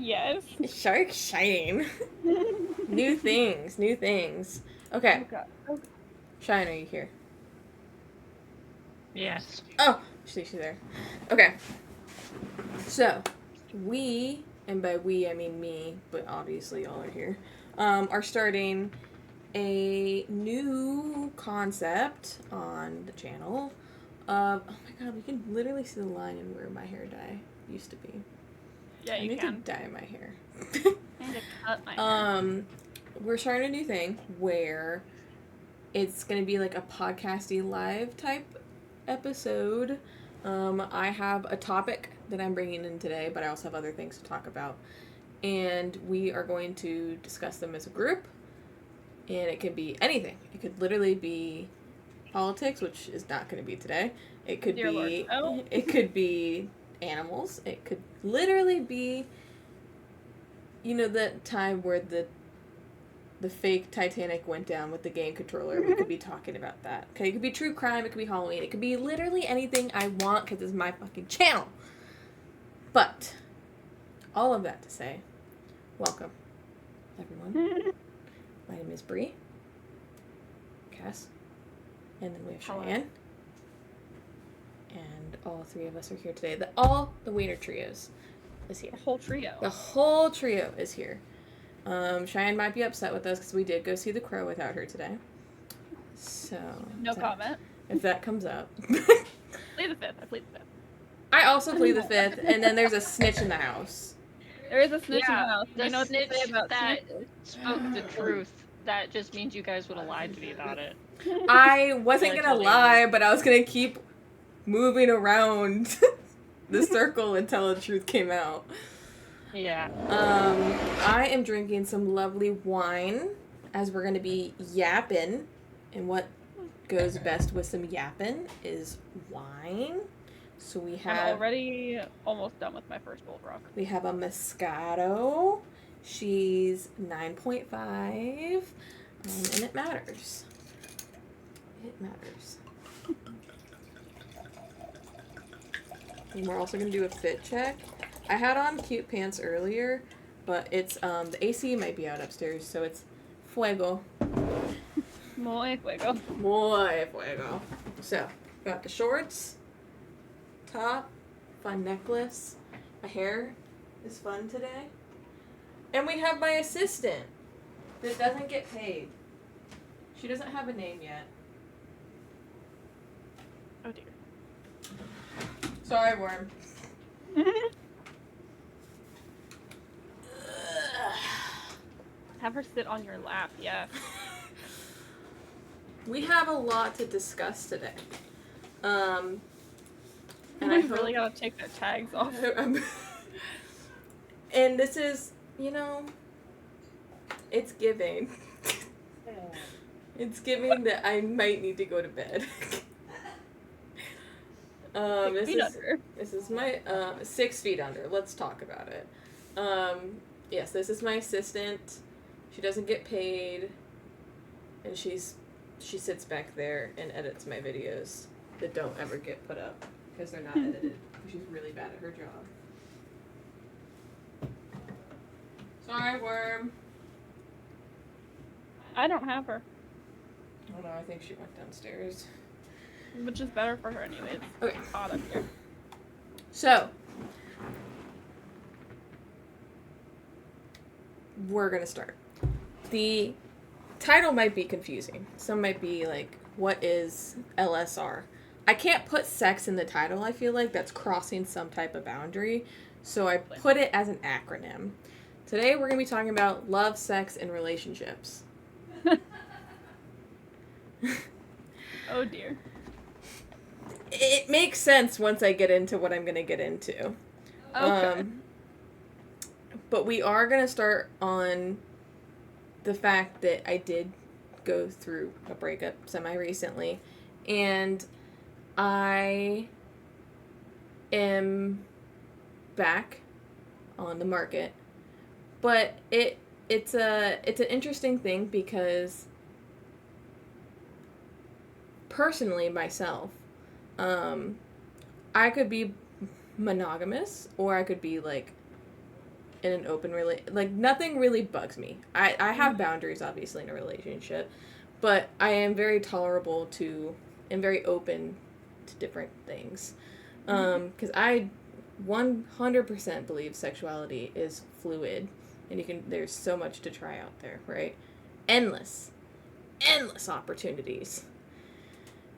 Yes. So exciting. New things. Okay. Oh god. Oh, Shine, are you here? Yes. Oh, she's there. Okay. So, we, and by we I mean me, but obviously y'all are here, are starting a new concept on the channel of, oh my god, we can literally see the line in where my hair dye used to be. yeah, I you need can. to dye my hair. I need to cut my hair. We're starting a new thing where it's going to be like a podcasty live type episode. I have a topic that I'm bringing in today, but I also have other things to talk about. And we are going to discuss them as a group. And it could be anything. It could literally be politics, which is not going to be today. It could Dear be Lord. Oh. it could be animals. It could literally be, you know, that time where the fake Titanic went down with the game controller. We could be talking about that. Okay, it could be true crime. It could be Halloween. It could be literally anything I want because it's my fucking channel. But all of that to say, welcome, everyone. My name is Bree, Cass, and then we have Hello. Cheyenne. And all three of us are here today. All the Wiener Trios is here. The whole trio. The whole trio is here. Cheyenne might be upset with us because we did go see The Crow without her today. So No comment. If that comes up. Play the fifth. I played the fifth. I also plead the fifth, and then there's a snitch in the house. There is a snitch in the house. The I know what to snitch say about that snitches. spoke the truth. That just means you guys would have lied to me about it. I wasn't gonna lie, but I was gonna keep moving around the circle until the truth came out. Yeah. I am drinking some lovely wine as we're gonna be yapping, and what goes best with some yapping is wine. So we have. I'm already almost done with my first Bullrock. We have a Moscato. She's 9.5, and it matters. It matters. And we're also gonna do a fit check. I had on cute pants earlier, but it's the AC might be out upstairs, so it's fuego. Muy fuego. Muy fuego. So, got the shorts, top, fun necklace. My hair is fun today. And we have my assistant that doesn't get paid. She doesn't have a name yet. Oh dear. Sorry, Worm. Have her sit on your lap, yeah. We have a lot to discuss today. And I really gotta take their tags off. And this is, you know, it's giving. It's giving that I might need to go to bed. This is my 6 feet under. Let's talk about it. Yes, this is my assistant. She doesn't get paid, and she sits back there and edits my videos that don't ever get put up because they're not edited. She's really bad at her job. Sorry, Worm. I don't have her. Oh no, I think she went downstairs. Which is better for her anyways. Okay. It's hot up here. So, we're gonna start. The title might be confusing. Some might be like, what is LSR? I can't put sex in the title, I feel like. That's crossing some type of boundary. So I put it as an acronym. Today we're gonna be talking about love, sex, and relationships. Oh dear. It makes sense once I get into what I'm going to get into. Okay. But we are going to start on the fact that I did go through a breakup semi-recently. And I am back on the market. But it's an interesting thing because personally myself, I could be monogamous, or I could be like in an open like nothing really bugs me. I have boundaries obviously in a relationship, but I am very tolerable to and very open to different things. Because I 100% believe sexuality is fluid, and there's so much to try out there, right? Endless opportunities.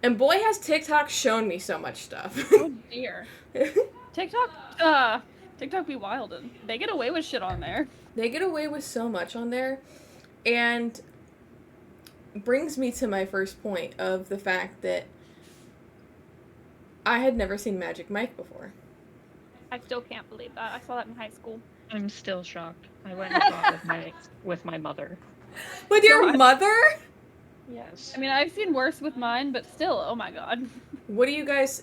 And boy, has TikTok shown me so much stuff. Oh dear. TikTok be wildin'. They get away with shit on there. They get away with so much on there, and brings me to my first point of the fact that I had never seen Magic Mike before. I still can't believe that. I saw that in high school. I'm still shocked. I went and saw it with my mother. With your mother? Yes. I mean, I've seen worse with mine, but still, oh my god. What do you guys,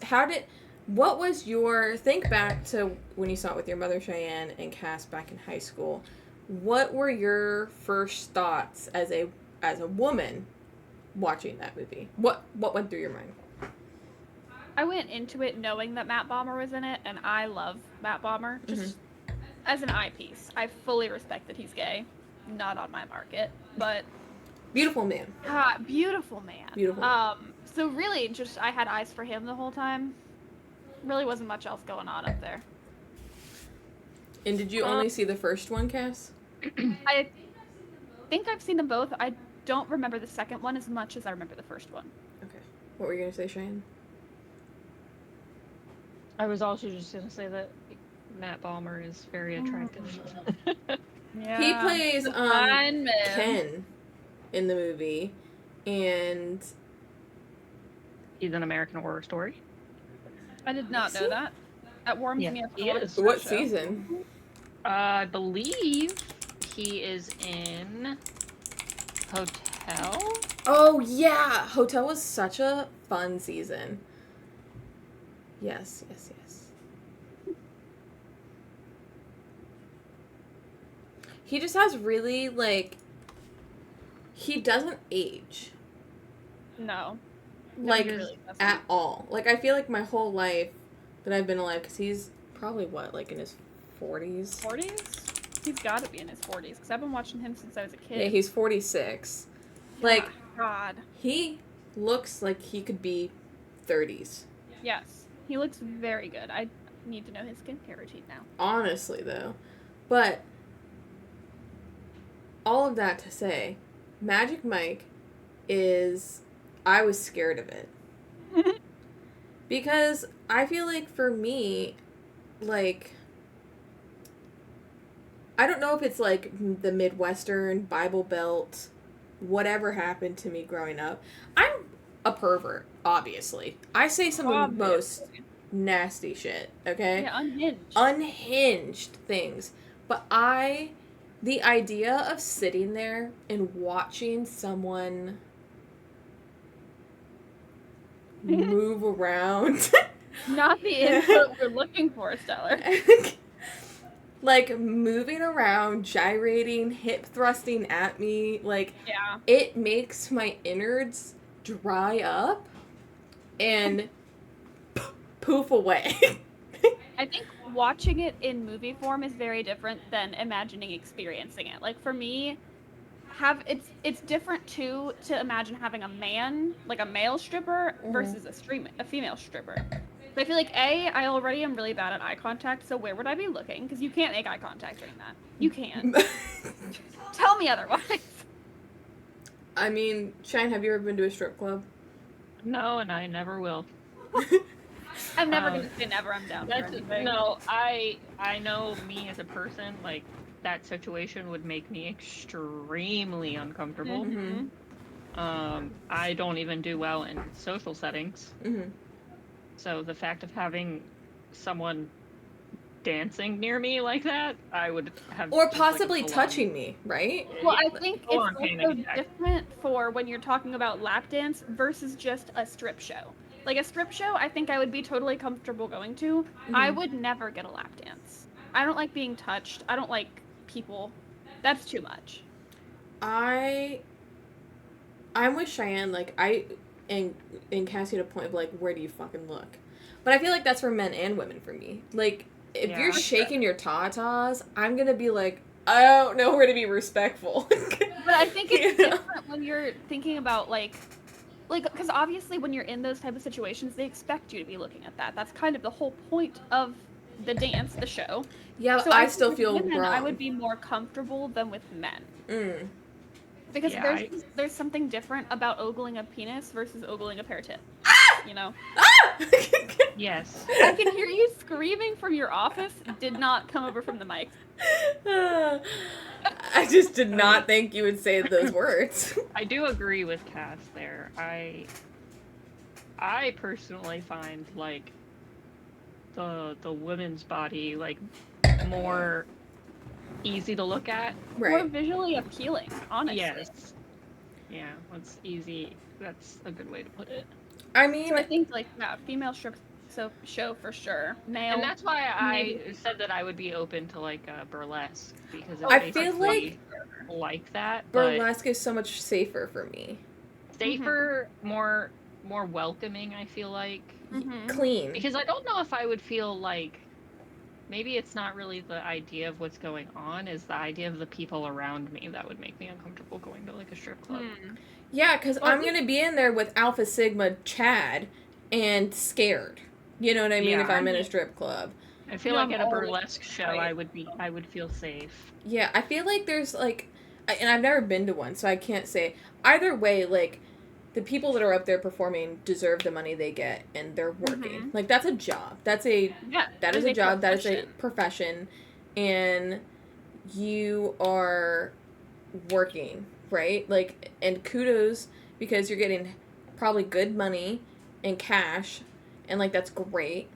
what was think back to when you saw it with your mother, Cheyenne, and Cass back in high school. What were your first thoughts as a woman watching that movie? What went through your mind? I went into it knowing that Matt Bomer was in it, and I love Matt Bomer. Just as an eyepiece. I fully respect that he's gay. Not on my market, but... Beautiful man. Beautiful man. Beautiful. So really, just I had eyes for him the whole time. Really wasn't much else going on up there. And did you only see the first one, Cass? I think I've seen them both. I don't remember the second one as much as I remember the first one. Okay. What were you going to say, Cheyenne? I was also just going to say that Matt Bomer is very attractive. Yeah. He plays Ken in the movie, and he's an American Horror Story. I did not know that. That warms me up. What season? I believe he is in Hotel. Oh yeah, Hotel was such a fun season. Yes. He just has really, like, he doesn't age. No. Like, really at all. Like, I feel like my whole life that I've been alive, because he's probably, in his 40s? 40s? He's got to be in his 40s, because I've been watching him since I was a kid. Yeah, he's 46. Like, God. He looks like he could be 30s. Yes. He looks very good. I need to know his skincare routine now. Honestly, though. But all of that to say, Magic Mike I was scared of it. Because I feel like for me, like, I don't know if it's like the Midwestern, Bible Belt, whatever happened to me growing up. I'm a pervert, obviously. I say some of the most nasty shit, okay? Yeah, unhinged. Unhinged things. But the idea of sitting there and watching someone move around. Not the input we're looking for, Stellar. Like, moving around, gyrating, hip thrusting at me, like, yeah. It makes my innards dry up and poof away. I think watching it in movie form is very different than experiencing it. Like, for me, it's different too to imagine having a man, like a male stripper, versus a female stripper. So I feel like I already am really bad at eye contact, so where would I be looking? Because you can't make eye contact during that. You can't. Tell me otherwise. I mean, Shine, have you ever been to a strip club? No, and I never will. I'm never going to say never. I'm down for anything. No, I know me as a person, like, that situation would make me extremely uncomfortable. Mm-hmm. I don't even do well in social settings. Mm-hmm. So the fact of having someone dancing near me like that, I would have... Or possibly touching me, right? Well, I think it's also different for when you're talking about lap dance versus just a strip show. Like, a strip show, I think I would be totally comfortable going to. Mm-hmm. I would never get a lap dance. I don't like being touched. I don't like people. That's too much. I'm with Cheyenne, like, and Cassie at a point of, like, where do you fucking look? But I feel like that's for men and women for me. Like, if Yeah. you're shaking your tatas, I'm gonna be like, I don't know where to be respectful. But I think it's You know? different when you're thinking about like, because obviously when you're in those type of situations, they expect you to be looking at that. That's kind of the whole point of the dance, the show. Yeah, So I I think still with feel women, I wrong. would be more comfortable than with men. Mm. Because Yeah, there's something different about ogling a penis versus ogling a pair of tits. You know? Ah! yes. I can hear you screaming from your office. Did not come over from the mic. I just did not think you would say those words. I do agree with Cass there. I personally find like the women's body like more easy to look at. More Right. visually appealing, honestly. Yes. Yeah, that's easy. That's a good way to put it. I mean, So I think like female show for sure. Male. And that's why maybe. I said that I would be open to like a burlesque because it's I feel basically like like that, but burlesque is so much safer for me. safer, more welcoming. I feel like Clean. because I don't know if I would feel like maybe it's not really the idea of what's going on, is the idea of the people around me that would make me uncomfortable going to like a strip club. Yeah, because I'm going to be in there with Alpha Sigma Chad and scared. You know what I mean? Yeah. If I'm in a strip club. I feel No, like I'm at a always burlesque show, afraid. I would feel safe. Yeah, I feel like there's like, and I've never been to one, so I can't say. Either way, like, the people that are up there performing deserve the money they get, and they're working. Like, that's a job. That is a job. That is a profession, and you are working, right? Like, and kudos because you're getting probably good money and cash, and like that's great.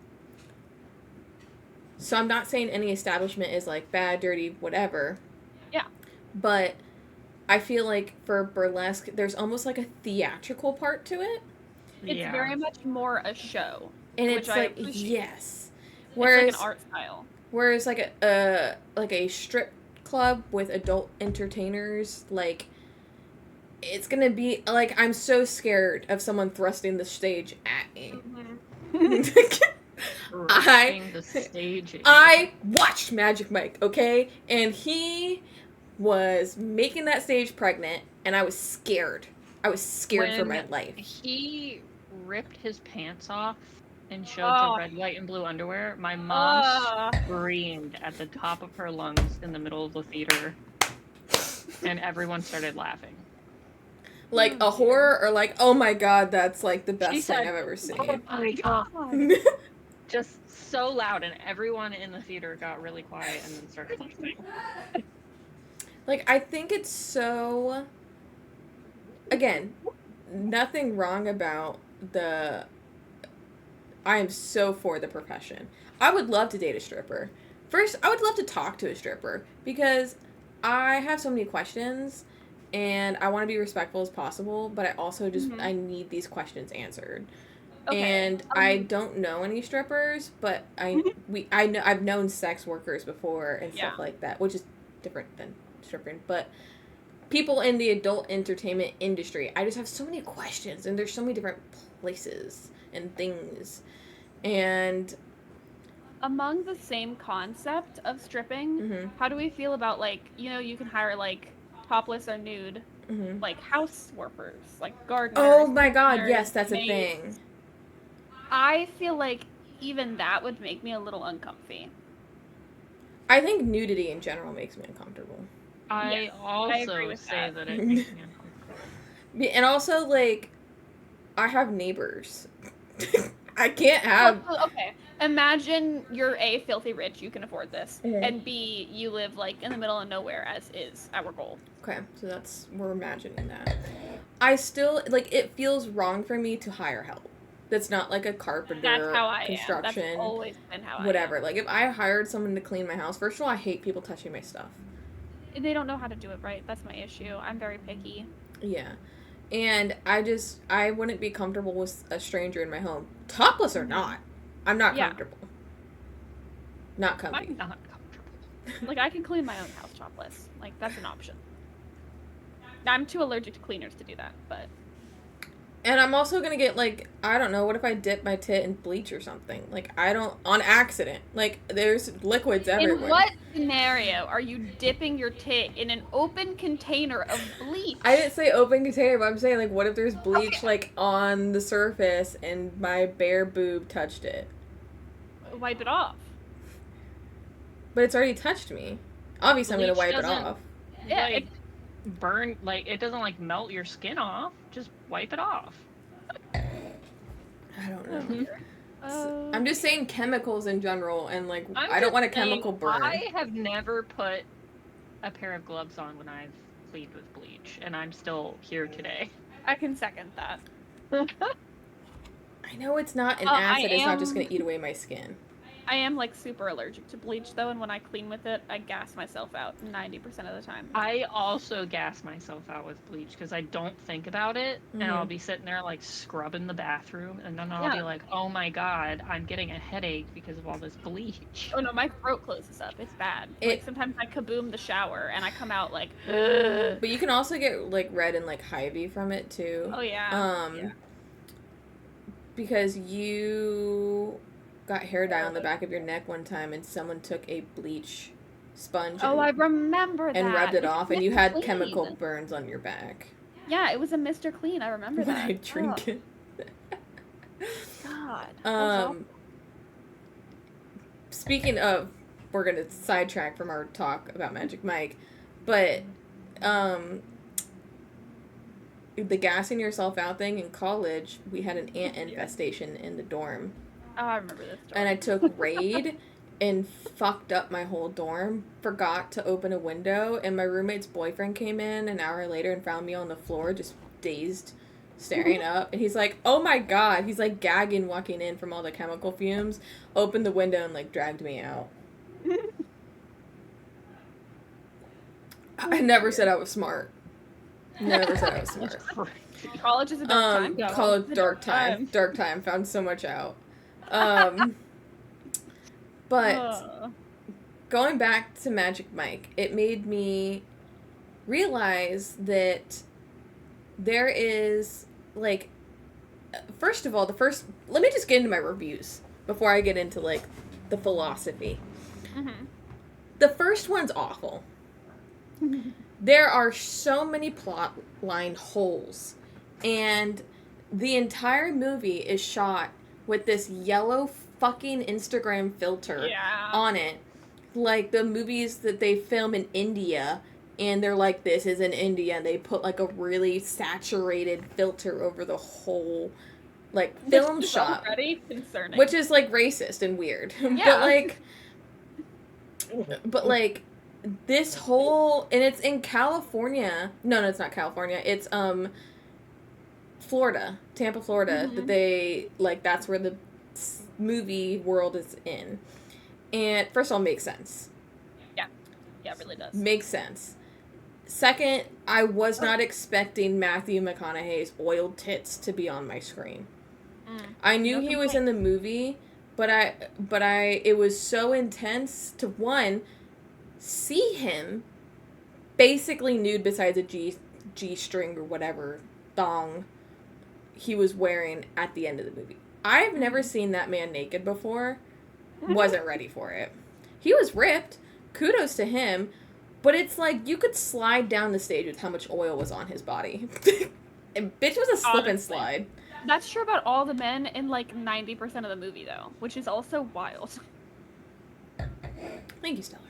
So I'm not saying any establishment is like bad, dirty, whatever. Yeah. But I feel like for burlesque, there's almost like a theatrical part to it. It's very much more a show. And which it's I like, appreciate. yes. Whereas, it's like an art style. Whereas like a strip club with adult entertainers, like, it's gonna be like, I'm so scared of someone thrusting the stage at me. I watched Magic Mike, okay? And he was making that stage pregnant, and I was scared. I was scared for my life. He ripped his pants off and showed the red, white, and blue underwear. My mom screamed at the top of her lungs in the middle of the theater, and everyone started laughing. Like a horror, or like, oh my god, that's like the best thing I've ever seen. Oh my god. Just so loud, and everyone in the theater got really quiet and then started laughing. Like, I think it's so... Again, nothing wrong about the... I am so for the profession. I would love to date a stripper. First, I would love to talk to a stripper, because I have so many questions, and I want to be respectful as possible, but I also just, I need these questions answered. Okay. And I don't know any strippers, but I've known sex workers before and stuff like that, which is different than stripping, but people in the adult entertainment industry, I just have so many questions, and there's so many different places and things, and among the same concept of stripping, how do we feel about, like, you know, you can hire like topless or nude, like house workers, like gardeners. Oh my god, yes, that's a thing. I feel like even that would make me a little uncomfy. I think nudity in general makes me uncomfortable. I also say that it makes me uncomfortable. And also, like, I have neighbors. I can't have... Okay, imagine you're A, filthy rich, you can afford this, and B, you live, like, in the middle of nowhere, as is our goal. Okay, so we're imagining that. I still, like, it feels wrong for me to hire help. That's not like a carpenter, that's how I construction, am. That's always been how I am. Whatever. Like, if I hired someone to clean my house, first of all, I hate people touching my stuff. They don't know how to do it right. That's my issue. I'm very picky. Yeah. And I wouldn't be comfortable with a stranger in my home. Topless or not. I'm not comfortable. Not comfy. I'm not comfortable. Like, I can clean my own house topless. Like, that's an option. I'm too allergic to cleaners to do that, but... And I'm also gonna get, like, I don't know, what if I dip my tit in bleach or something? Like, I don't, on accident. Like, there's liquids everywhere. In what scenario are you dipping your tit in an open container of bleach? I didn't say open container, but I'm saying, like, what if there's bleach, like, on the surface and my bare boob touched it? Wipe it off. But it's already touched me. Obviously, I'm gonna Bleach wipe it doesn't- off. Yeah, Like, burn, like, it doesn't, like, melt your skin off. Just wipe it off. I don't know. I'm just saying chemicals in general, and, like, I don't want a chemical burn. I have never put a pair of gloves on when I've cleaned with bleach, and I'm still here today. I can second that. I know it's not an acid, it's not just gonna eat away my skin. I am, like, super allergic to bleach, though, and when I clean with it, I gas myself out 90% of the time. I also gas myself out with bleach because I don't think about it, and I'll be sitting there, like, scrubbing the bathroom, and then I'll be like, oh my god, I'm getting a headache because of all this bleach. Oh no, my throat closes up. It's bad. Like, sometimes I kaboom the shower, and I come out, like, But you can also get, like, red and, like, Hy-Vee from it, too. Oh, yeah. Because you got hair dye on the back of your neck one time, and someone took a bleach sponge I remember that. and rubbed it off, and you had Clean. chemical burns on your back. Yeah, it was a Mr. Clean. I remember When that. I drink it. God. Speaking of, we're gonna sidetrack from our talk about Magic Mike, but the gassing yourself out thing in college, we had an ant infestation in the dorm. Oh, I remember this story. And I took Raid and fucked up my whole dorm. Forgot to open a window, and my roommate's boyfriend came in an hour later and found me on the floor, just dazed, staring up. And he's like, oh my god. He's like gagging walking in from all the chemical fumes. Opened the window and like dragged me out. I never said I was smart. Never said I was smart. College is a dark time. College, dark time. Dark time. Found so much out. But going back to Magic Mike, it made me realize that there is, like, first of all, let me just get into my reviews before I get into, like, the philosophy. Mm-hmm. The first one's awful. There are so many plot line holes, and the entire movie is shot with this yellow fucking Instagram filter on it. Like the movies that they film in India, and they're like, this is in India, and they put like a really saturated filter over the whole, like, film shot. Already concerning. Which is, like, racist and weird. Yeah. But, like, this whole, and it's in California. No, it's not California. It's, Florida. Tampa, Florida. Mm-hmm. That they, like, that's where the movie world is in. And, first of all, makes sense. Yeah, it really does. Makes sense. Second, I was not expecting Matthew McConaughey's oiled tits to be on my screen. I knew he was in the movie, but it was so intense to, one, see him basically nude besides a G-string or whatever thong he was wearing at the end of the movie. I've never seen that man naked before. Wasn't ready for it. He was ripped. Kudos to him. But it's like, you could slide down the stage with how much oil was on his body. And bitch was a slip and slide. That's true about all the men in, like, 90% of the movie, though, which is also wild. Thank you, Stellar.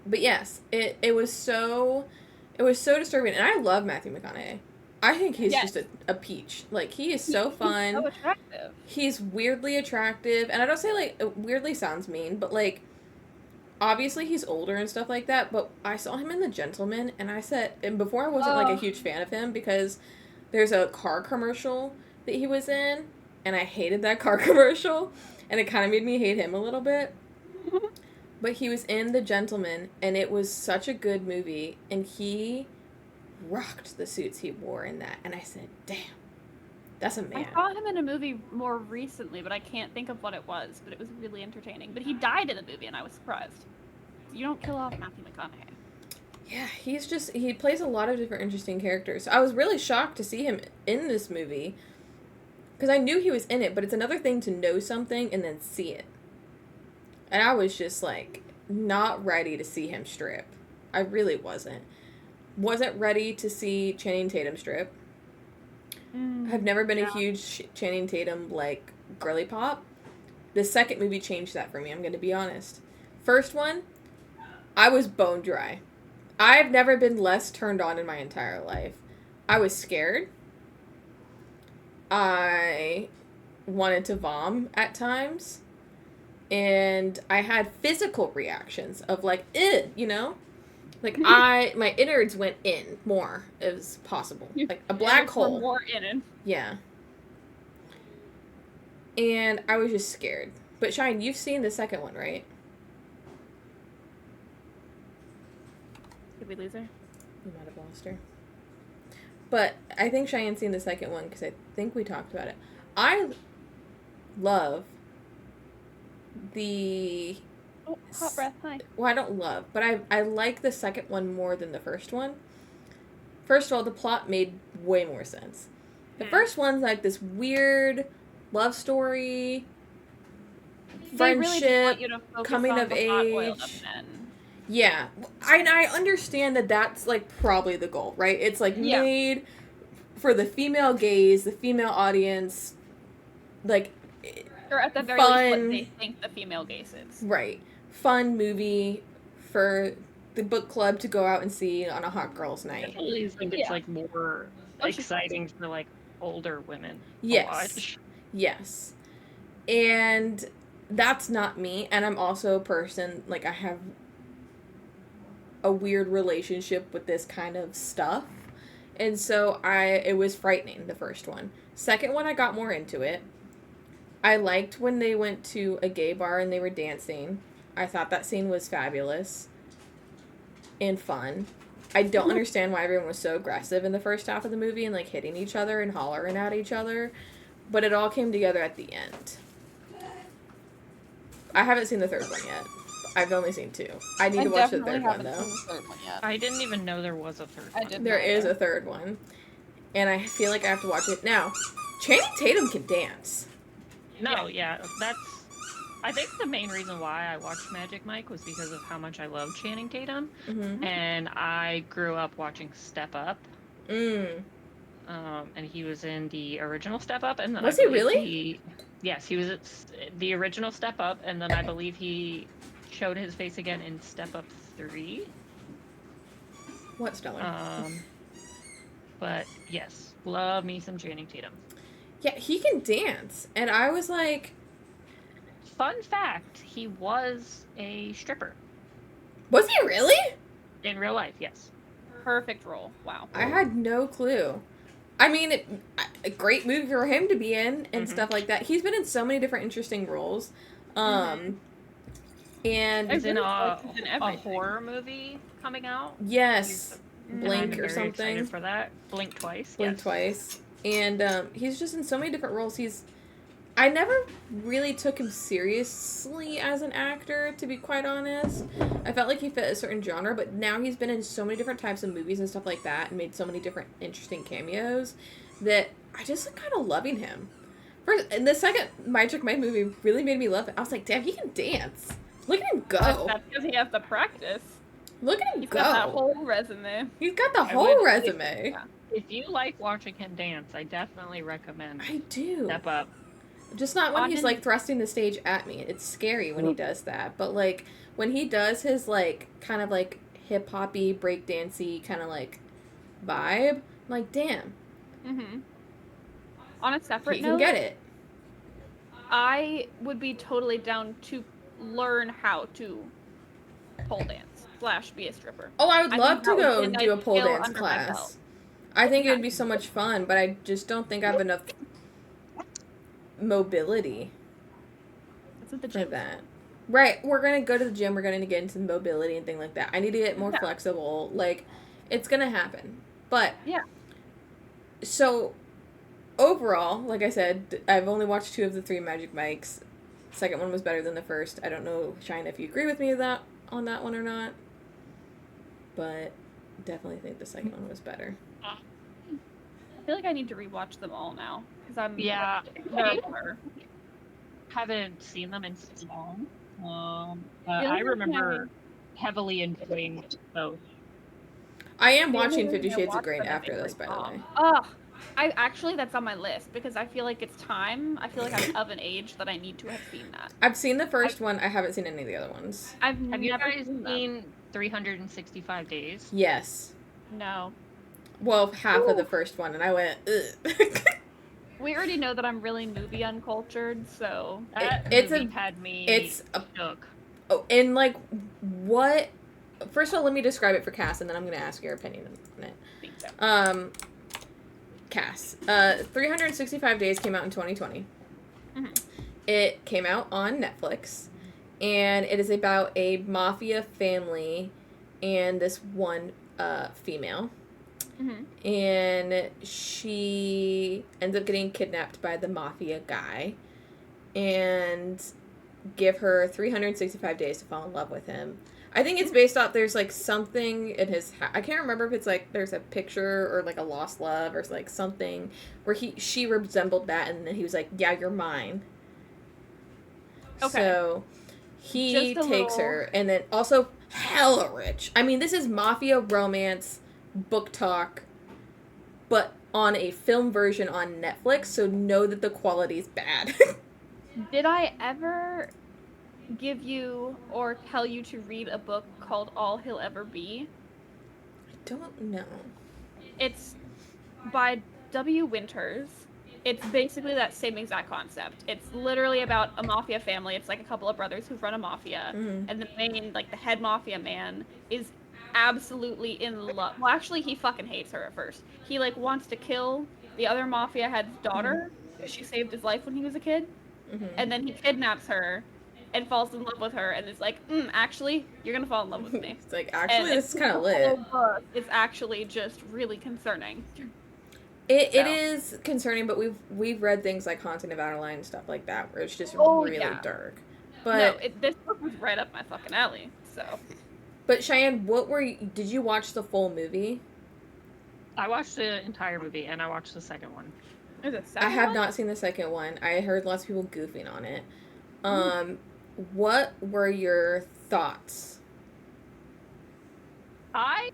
But yes, it was so disturbing, and I love Matthew McConaughey. I think he's just a peach. Like, he is so fun. He's so attractive. He's weirdly attractive, and I don't say, like, weirdly sounds mean, but, like, obviously he's older and stuff like that, but I saw him in The Gentleman, and I said, and before I wasn't, like, a huge fan of him, because there's a car commercial that he was in, and I hated that car commercial, and it kind of made me hate him a little bit. But he was in The Gentleman, and it was such a good movie, and he rocked the suits he wore in that, and I said, damn, that's a man. I saw him in a movie more recently, but I can't think of what it was, but it was really entertaining. But he died in the movie, and I was surprised. You don't kill off Matthew McConaughey. Yeah, he plays a lot of different interesting characters. I was really shocked to see him in this movie because I knew he was in it, but it's another thing to know something and then see it. And I was just like not ready to see him strip. I really wasn't. Wasn't ready to see Channing Tatum strip. I've never been a huge Channing Tatum like girly pop. The second movie changed that for me, I'm going to be honest. First one, I was bone dry. I've never been less turned on in my entire life. I was scared. I wanted to vom at times. And I had physical reactions of like, you know? Like my innards went in more as possible. Like a black hole. More in it. Yeah. And I was just scared. But Shine, you've seen the second one, right? Did we lose her? We might have lost her. But I think Cheyenne's seen the second one because I think we talked about it. I love the... Oh, hot breath, hi. Well, I don't love, but I like the second one more than the first one. First of all, the plot made way more sense. The first one's like this weird love story, friendship, really coming of age. Yeah, I understand that that's like probably the goal, right? It's like made for the female gaze, the female audience, like, or at the very fun, least what they think the female gaze is. Right. Fun movie for the book club to go out and see on a hot girls' night. I definitely think it's like more exciting for like older women to watch. Yes. And that's not me. And I'm also a person, like, I have a weird relationship with this kind of stuff. And so it was frightening, the first one. Second one, I got more into it. I liked when they went to a gay bar and they were dancing. I thought that scene was fabulous and fun. I don't understand why everyone was so aggressive in the first half of the movie and, like, hitting each other and hollering at each other. But it all came together at the end. I haven't seen the third one yet. I've only seen 2. I need to watch the third one, though. I didn't even know there was a third one. There is a third one. And I feel like I have to watch it. Now, Channing Tatum can dance. No, I think the main reason why I watched Magic Mike was because of how much I love Channing Tatum. Mm-hmm. And I grew up watching Step Up. And he was in the original Step Up. And then was he really? Yes, he was at the original Step Up. And then I believe he showed his face again in Step Up 3. What stellar? But yes, love me some Channing Tatum. Yeah, he can dance. And I was like... Fun fact, he was a stripper. Was he really? In real life, yes. Perfect role. Wow. I had no clue. I mean, a great movie for him to be in and stuff like that. He's been in so many different interesting roles. And he's in a horror movie coming out. Yes. Blink or very something. Excited for that. Blink Twice. Blink Twice. And he's just in so many different roles. I never really took him seriously as an actor, to be quite honest. I felt like he fit a certain genre, but now he's been in so many different types of movies and stuff like that and made so many different interesting cameos that I just kind of loving him. And the second Magic Mike movie really made me love it. I was like, damn, he can dance. Look at him go. That's because he has the practice. Look at him He's go. got that whole resume. He's got the whole resume. If you like watching him dance, I definitely recommend I do. Step Up. Just not when he's, like, thrusting the stage at me. It's scary when he does that. But, like, when he does his, like, kind of, like, hip-hoppy, breakdancey kind of, like, vibe, I'm like, damn. Mm-hmm. On a separate note... You can get it. I would be totally down to learn how to pole dance / be a stripper. Oh, I would love to go do a pole dance class. I think it would be so much fun, but I just don't think I have enough mobility for that. Right, we're gonna go to the gym, we're gonna get into mobility and things like that. I need to get more flexible. Like, it's gonna happen. But so overall, like I said, I've only watched 2 of the 3 Magic Mikes. Second one was better than the first. I don't know, Shine, if you agree with me on that one or not. but definitely think the second one was better. I feel like I need to rewatch them all now because I'm Yeah, terrible at her. haven't seen them in so long. But The only I thing remember heavily enjoying both. I am The only watching reason 50 I Shades of watched Grey them is after they were this, by the way. Ugh. I actually, that's on my list because I feel like it's time. I feel like I'm of an age that I need to have seen that. I've seen the first one. I haven't seen any of the other ones. I've Have you never guys seen them. seen 365 Days? Yes. No. Well, half of the Ooh. first one, and I went, ugh. We already know that I'm really movie uncultured, so That It's movie a- had me it's a- shook. Oh, and like, what? First of all, let me describe it for Cass, and then I'm going to ask your opinion on it. I think so. Cass, 365 Days came out in 2020. Mm-hmm. It came out on Netflix, and it is about a mafia family and this one female. Mm-hmm. And she ends up getting kidnapped by the mafia guy and give her 365 days to fall in love with him. I think it's based off, there's like something in his I can't remember if it's like there's a picture or like a lost love or like something where she resembled that, and then he was like, yeah, you're mine. Okay. So he Just a takes little- her, and then also hella rich. I mean, this is mafia romance book talk, but on a film version on Netflix, so know that the quality's bad. Did I ever give you or tell you to read a book called All He'll Ever Be? I don't know. It's by W. Winters. It's basically that same exact concept. It's literally about a mafia family. It's like a couple of brothers who run a mafia, Mhm. and the main, like the head mafia man, is absolutely in love. Well, actually, he fucking hates her at first. He like wants to kill the other mafia head's daughter because she saved his life when he was a kid, Mhm. and then he kidnaps her and falls in love with her, and is like, actually, you're gonna fall in love with me. It's like, actually, this is kind of the lit. whole book is actually just really concerning. It So. is concerning, but we've read things like Haunting of Adeline and stuff like that, where it's just really Yeah. dark. No, But this book was right up my fucking alley. So but Cheyenne, did you watch the full movie? I watched the entire movie, and I watched the second one. there's a I second have one? not seen the second one. I heard lots of people goofing on it. What were your thoughts? I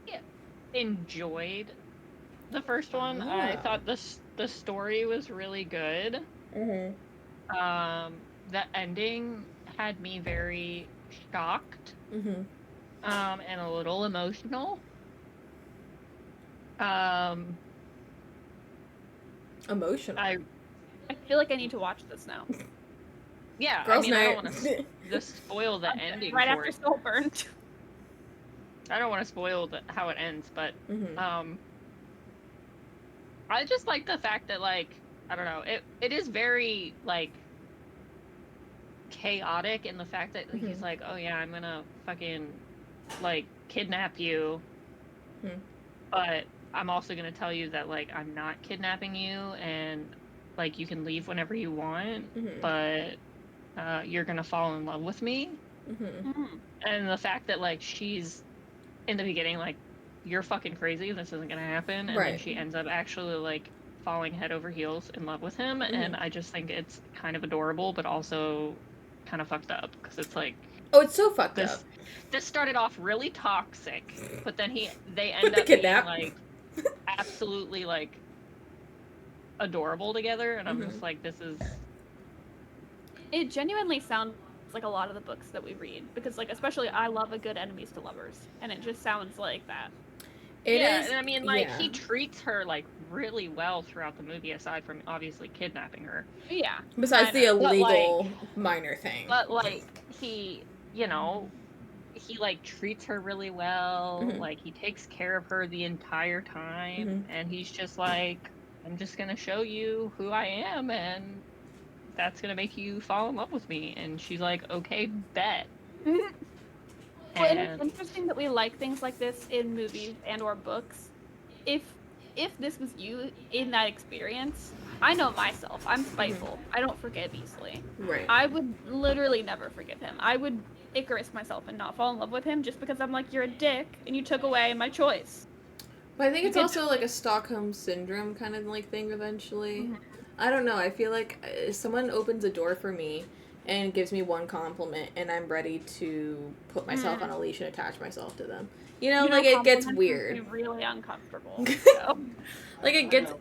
enjoyed the first one. I thought the story was really good. Mhm. The ending had me very shocked, Mhm. and a little emotional. Emotional. I feel like I need to watch this now. Yeah, Girls' I mean, I night. don't want to just spoil the ending Right for after it. Soul Burnt. I don't want to spoil how it ends, but Mhm. I just like the fact that, like, I don't know, it is very like chaotic in the fact that he's like, oh yeah, I'm gonna fucking like kidnap you, but I'm also gonna tell you that like I'm not kidnapping you, and like you can leave whenever you want, but you're gonna fall in love with me. And the fact that like she's in the beginning like, you're fucking crazy, this isn't gonna happen, and then she ends up actually like falling head over heels in love with him, and I just think it's kind of adorable, but also kind of fucked up, because it's like, oh, it's so fucked up. This started off really toxic, but then they end up being like absolutely like adorable together, and I'm just like, this is. It genuinely sounds like a lot of the books that we read, because like especially I love a good enemies to lovers, and it just sounds like that. It is. And I mean, like, he treats her like really well throughout the movie, aside from obviously kidnapping her. Yeah. Besides the illegal minor thing. But like he, you know, he like treats her really well. Like he takes care of her the entire time, and he's just like, I'm just gonna show you who I am, and that's gonna make you fall in love with me. And she's like, okay, bet. Well, and it's interesting that we like things like this in movies and or books. If this was you in that experience, I know myself. I'm spiteful. I don't forgive easily. Right. I would literally never forgive him. I would Icarus myself and not fall in love with him just because I'm like, you're a dick and you took away my choice. But I think it's also like a Stockholm syndrome kind of like thing eventually. Mm-hmm. I don't know. I feel like if someone opens a door for me and gives me one compliment and I'm ready to put myself on a leash and attach myself to them. You know, like it gets weird. Makes me really uncomfortable. So. Like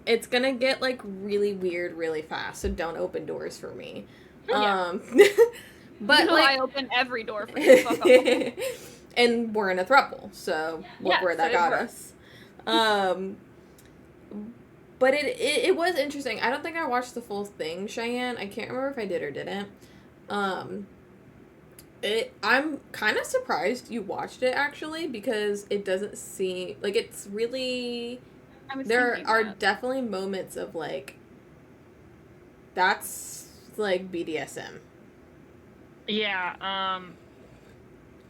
it's gonna get like really weird really fast. So don't open doors for me. Yeah. But like I open every door for you. Fuck off. And we're in a throuple, so look where that got us. But it was interesting. I don't think I watched the full thing, Cheyenne. I can't remember if I did or didn't. I'm kind of surprised you watched it, actually, because it doesn't seem... Like, it's really... There are definitely moments of, like... That's, like, BDSM. Yeah,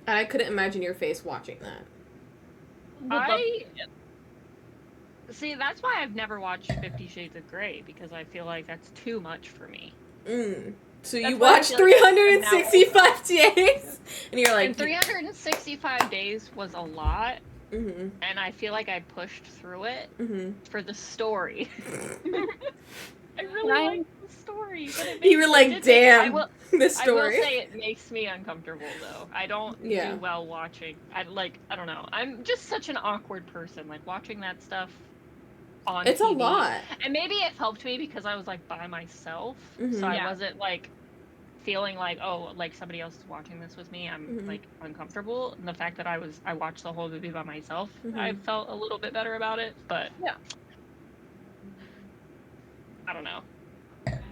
And I couldn't imagine your face watching that. See, that's why I've never watched 50 Shades of Grey, because I feel like that's too much for me. So you watched 365 days? And you're like... And 365 days was a lot. Mm-hmm. And I feel like I pushed through it for the story. I really like the story. But you were like, damn, the story. I will say it makes me uncomfortable, though. I don't do well watching. I don't know. I'm just such an awkward person. Like, watching that stuff on It's TV. a lot. And maybe it helped me because I was, like, by myself. So I wasn't, like, feeling like, oh, like, somebody else is watching this with me. I'm, like, uncomfortable. And the fact that I watched the whole movie by myself, I felt a little bit better about it. But, yeah. I don't know.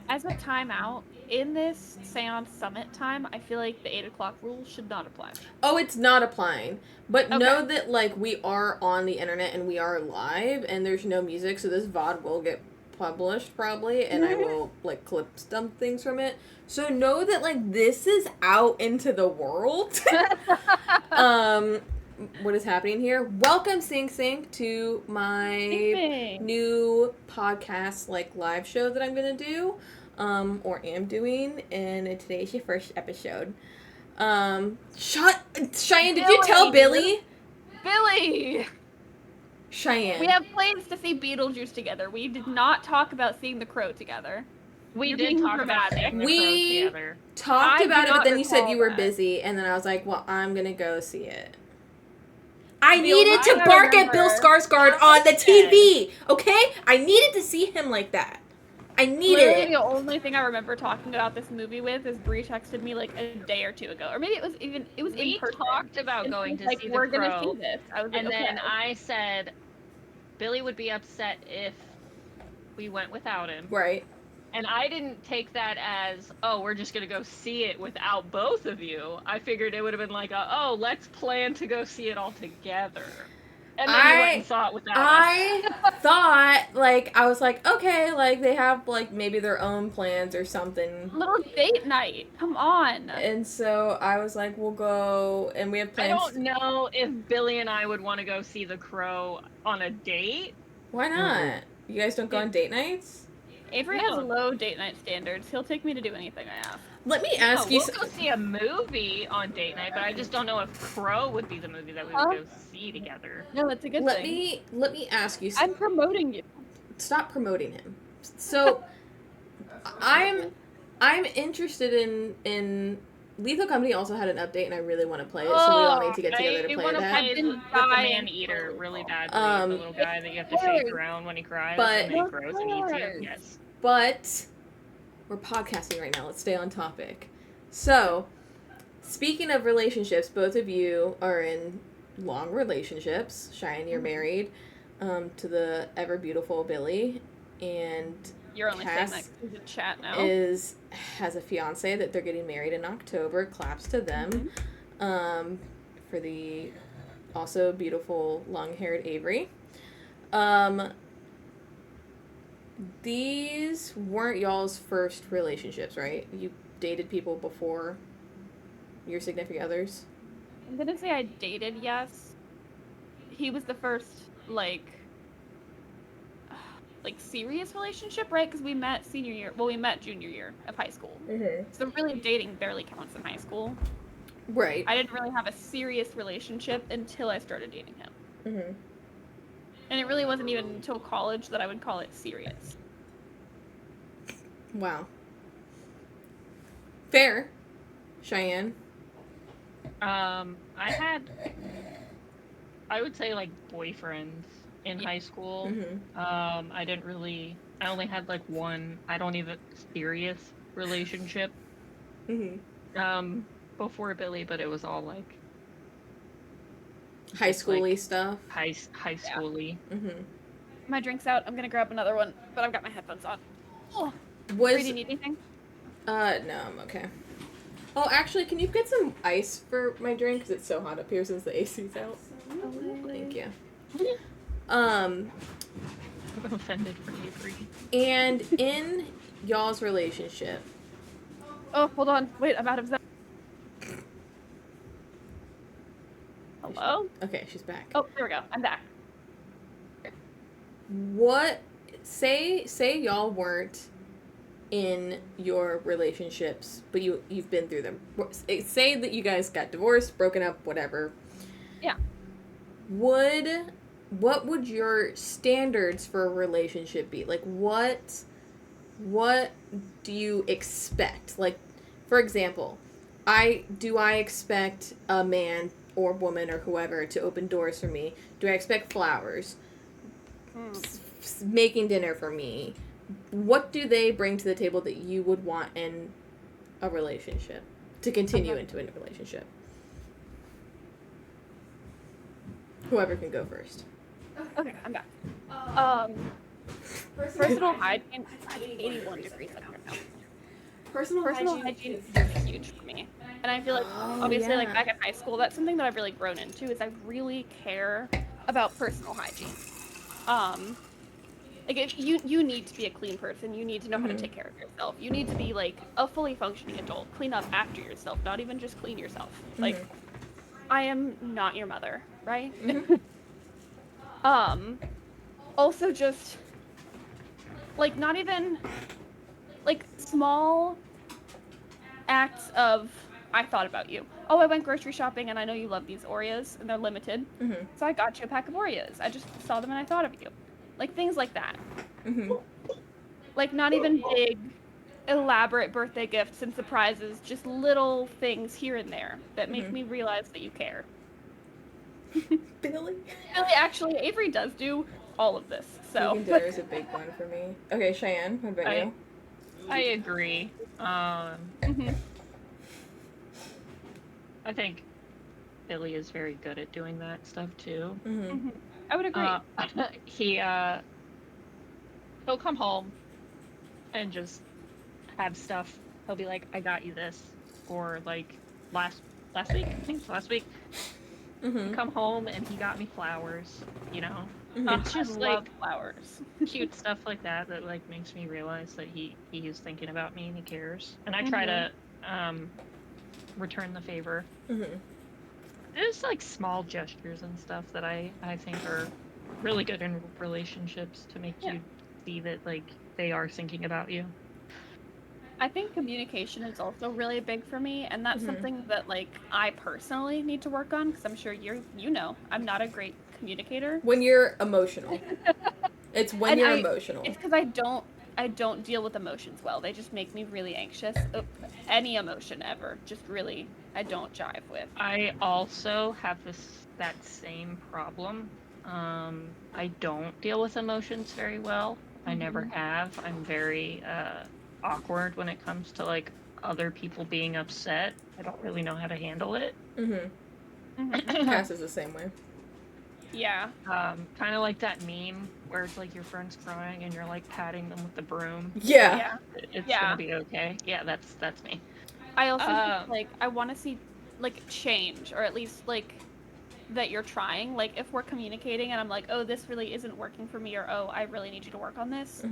As a timeout, in this Seance Summit time, I feel like the 8 o'clock rule should not apply. Oh, it's not applying. But know that, like, we are on the internet and we are live and there's no music, so this VOD will get published probably, and I will, like, clip some things from it. So know that, like, this is out into the world. What is happening here? Welcome, Sing Sing, to my new podcast, like, live show that I'm gonna do, or am doing, and today's your first episode. Cheyenne, did you tell Billy? Billy! Cheyenne. We have plans to see Beetlejuice together. We did not talk about seeing The Crow together. We did talk about seeing The Crow together. We talked about it, but then you said you were busy, and then I was like, well, I'm gonna go see it. I needed to bark at Bill Skarsgård on the TV, okay? I needed to see him like that. I needed it. The only thing I remember talking about this movie with is Bree texted me like a day or two ago, or maybe it was in person. We talked about going to see The Crow. We're gonna see this. I was like, and then I said Billy would be upset if we went without him. Right. And I didn't take that as, oh, we're just going to go see it without both of you. I figured it would have been like, oh, let's plan to go see it all together. And then you went and saw it without us. Thought, like, I was like, okay, like, they have, like, maybe their own plans or something. Little date night. Come on. And so I was like, we'll go, and we have plans. I don't know if Billy and I would want to go see The Crow on a date. Why not? You guys don't go on date nights? Avery has low date night standards. He'll take me to do anything I ask. Let me ask you. We'll go see a movie on date night, but I just don't know if Crow would be the movie that we would go see together. No, that's a good thing. Let me ask you. I'm promoting you. Stop promoting him. So, I'm interested in. Lethal Company also had an update, and I really want to play it. So we all need to get together to play that. I've been with the man-eater really badly. The little guy that you have to shake around when he cries, and then he grows and eats you. Yes. But we're podcasting right now. Let's stay on topic. So, speaking of relationships, both of you are in long relationships. Cheyenne, you're married to the ever beautiful Billy, and you're only saying that because of chat now. Has a fiance that they're getting married in October. Claps to them. For the also beautiful long-haired Avery. These weren't y'all's first relationships, right? You dated people before your significant others? I'm gonna say I dated, yes. He was the first, like serious relationship, right? Because we met we met junior year of high school. So really dating barely counts in high school. Right. I didn't really have a serious relationship until I started dating him. Mm-hmm. And it really wasn't even until college that I would call it serious. Wow. Fair. Cheyenne. I would say like boyfriends in high school. Mm-hmm. I only had like one, I don't even serious relationship. Mm-hmm. Before Billy, but it was all like High schooly stuff. high schooly. Mm-hmm. My drink's out. I'm gonna grab another one, but I've got my headphones on. Oh, Was do you need anything? no, I'm okay. Oh, actually, can you get some ice for my drink? Because it's so hot up here since the AC's out. Thank you. I'm offended for Avery. And in y'all's relationship. Oh, hold on. Wait, I'm out of that. Hello? Okay, she's back. Oh, there we go. I'm back. What? Say y'all weren't in your relationships, but you've been through them. Say that you guys got divorced, broken up, whatever. Yeah. What would your standards for a relationship be? Like what do you expect? Like, for example, I expect a man or woman or whoever to open doors for me? Do I expect flowers? Making dinner for me? What do they bring to the table that you would want in a relationship to continue into a relationship? Whoever can go first. Okay, I'm back. Personal hygiene, 81 degrees up here now. Personal hygiene is huge for me. And I feel like, obviously, like back in high school, that's something that I've really grown into, is I really care about personal hygiene. Like, if you need to be a clean person, you need to know how to take care of yourself. You need to be, like, a fully functioning adult. Clean up after yourself, not even just clean yourself. Like, I am not your mother, right? Also just, like, not even, like, small acts of, I thought about you. Oh, I went grocery shopping and I know you love these Oreos and they're limited. So I got you a pack of Oreos. I just saw them and I thought of you. Like, things like that. Like, not even big, elaborate birthday gifts and surprises, just little things here and there that make me realize that you care. Billy? Actually, Avery does do all of this, so. Cooking dinner is a big one for me. Okay, Cheyenne, what about you? I agree. I think Billy is very good at doing that stuff too. I would agree. He'll come home and just have stuff. He'll be like, "I got you this," or like last week, I think last week. Come home and he got me flowers. You know, it's just like flowers, cute stuff like that that like makes me realize that he is thinking about me and he cares. And I try to return the favor. There's like small gestures and stuff that I think are really good in relationships to make you see that like they are thinking about you. I think communication is also really big for me, and that's something that like I personally need to work on, because I'm sure you know I'm not a great communicator. When you're emotional. It's when you're emotional. It's because I don't deal with emotions well. They just make me really anxious. Any emotion ever, just really, I don't jive with. I also have that same problem. I don't deal with emotions very well. I never have. I'm very awkward when it comes to like other people being upset. I don't really know how to handle it. Cass is the same way. Yeah. Kind of like that meme where it's like your friend's crying and you're like patting them with the broom. Yeah. It's gonna be okay. Yeah, that's me. I also think, like, I want to see like change, or at least like that you're trying. Like, if we're communicating and I'm like, oh, this really isn't working for me, or oh, I really need you to work on this.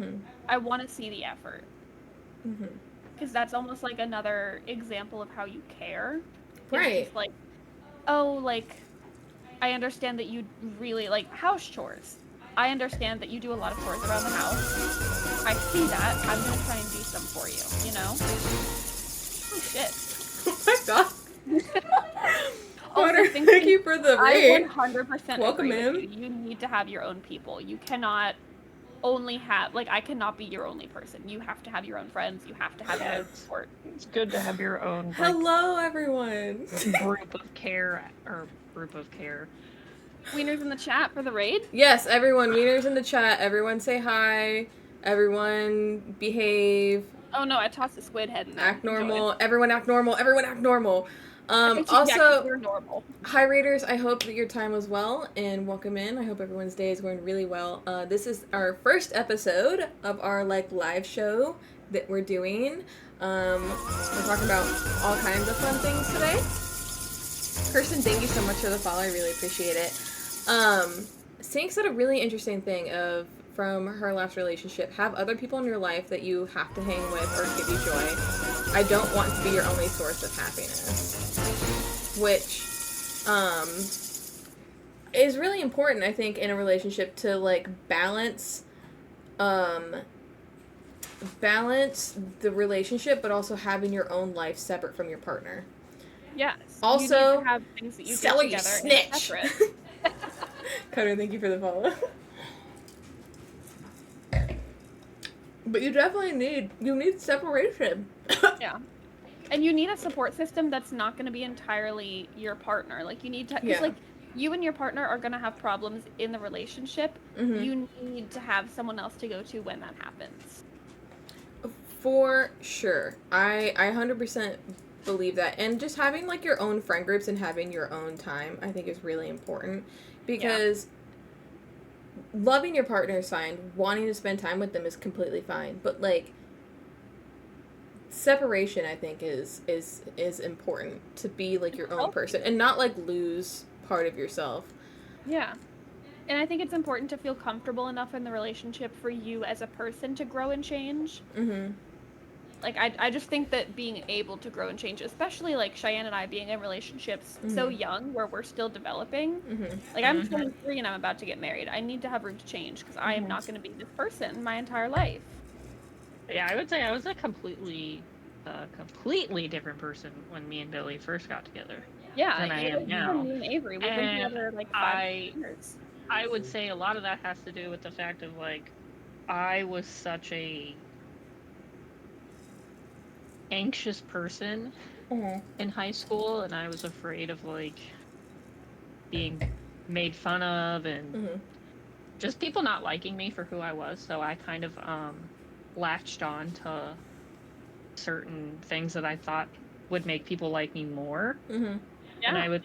I want to see the effort. Because that's almost like another example of how you care. Right. It's like, oh, like, I understand that you really like house chores. I understand that you do a lot of chores around the house. I see that. I'm going to try and do some for you, you know? Oh, shit. Oh my god. Connor, thank you for the raid. I 100% Welcome agree with in. you. You need to have your own people. You cannot only have, like, I cannot be your only person. You have to have your own friends. You have to have your own support. It's good to have your own, like, Hello, everyone. group of care. Wieners in the chat for the raid? Yes, everyone. Wieners in the chat. Everyone say hi. Everyone behave. Oh no, I tossed a squid head in there. Act normal. Enjoy. Everyone act normal. Everyone act normal. Yeah, 'cause Also, we're normal. hi Raiders, I hope that your time was well and welcome in. I hope everyone's day is going really well. This is our first episode of our live show that we're doing. We're talking about all kinds of fun things today. Kirsten, thank you so much for the follow. I really appreciate it. Sink said a really interesting thing from her last relationship. Have other people in your life that you have to hang with or give you joy. I don't want to be your only source of happiness. Which is really important, I think, in a relationship to like balance the relationship, but also having your own life separate from your partner. Yes. Also, you need to have things that you Stella, do together you snitch. and separate. Cutter, thank you for the follow. But you definitely need separation. Yeah. And you need a support system that's not going to be entirely your partner. Like, you need to, because like, you and your partner are going to have problems in the relationship. Mm-hmm. You need to have someone else to go to when that happens. For sure. I 100% believe that. And just having like your own friend groups and having your own time, I think is really important. Because loving your partner is fine. Wanting to spend time with them is completely fine. But like, separation, I think, is important to be like your own person and not like lose part of yourself. Yeah. And I think it's important to feel comfortable enough in the relationship for you as a person to grow and change. Mm-hmm. Like, I just think that being able to grow and change, especially like Cheyenne and I being in relationships so young where we're still developing. Like, I'm 23 and I'm about to get married. I need to have room to change because I am not going to be this person my entire life. Yeah, I would say I was a completely different person when me and Billy first got together. Yeah, than I am now. Me and Avery, we've been together like 5 years. I would say a lot of that has to do with the fact of like, I was such a anxious person in high school, and I was afraid of like being made fun of and just people not liking me for who I was. So I kind of latched on to certain things that I thought would make people like me more. And I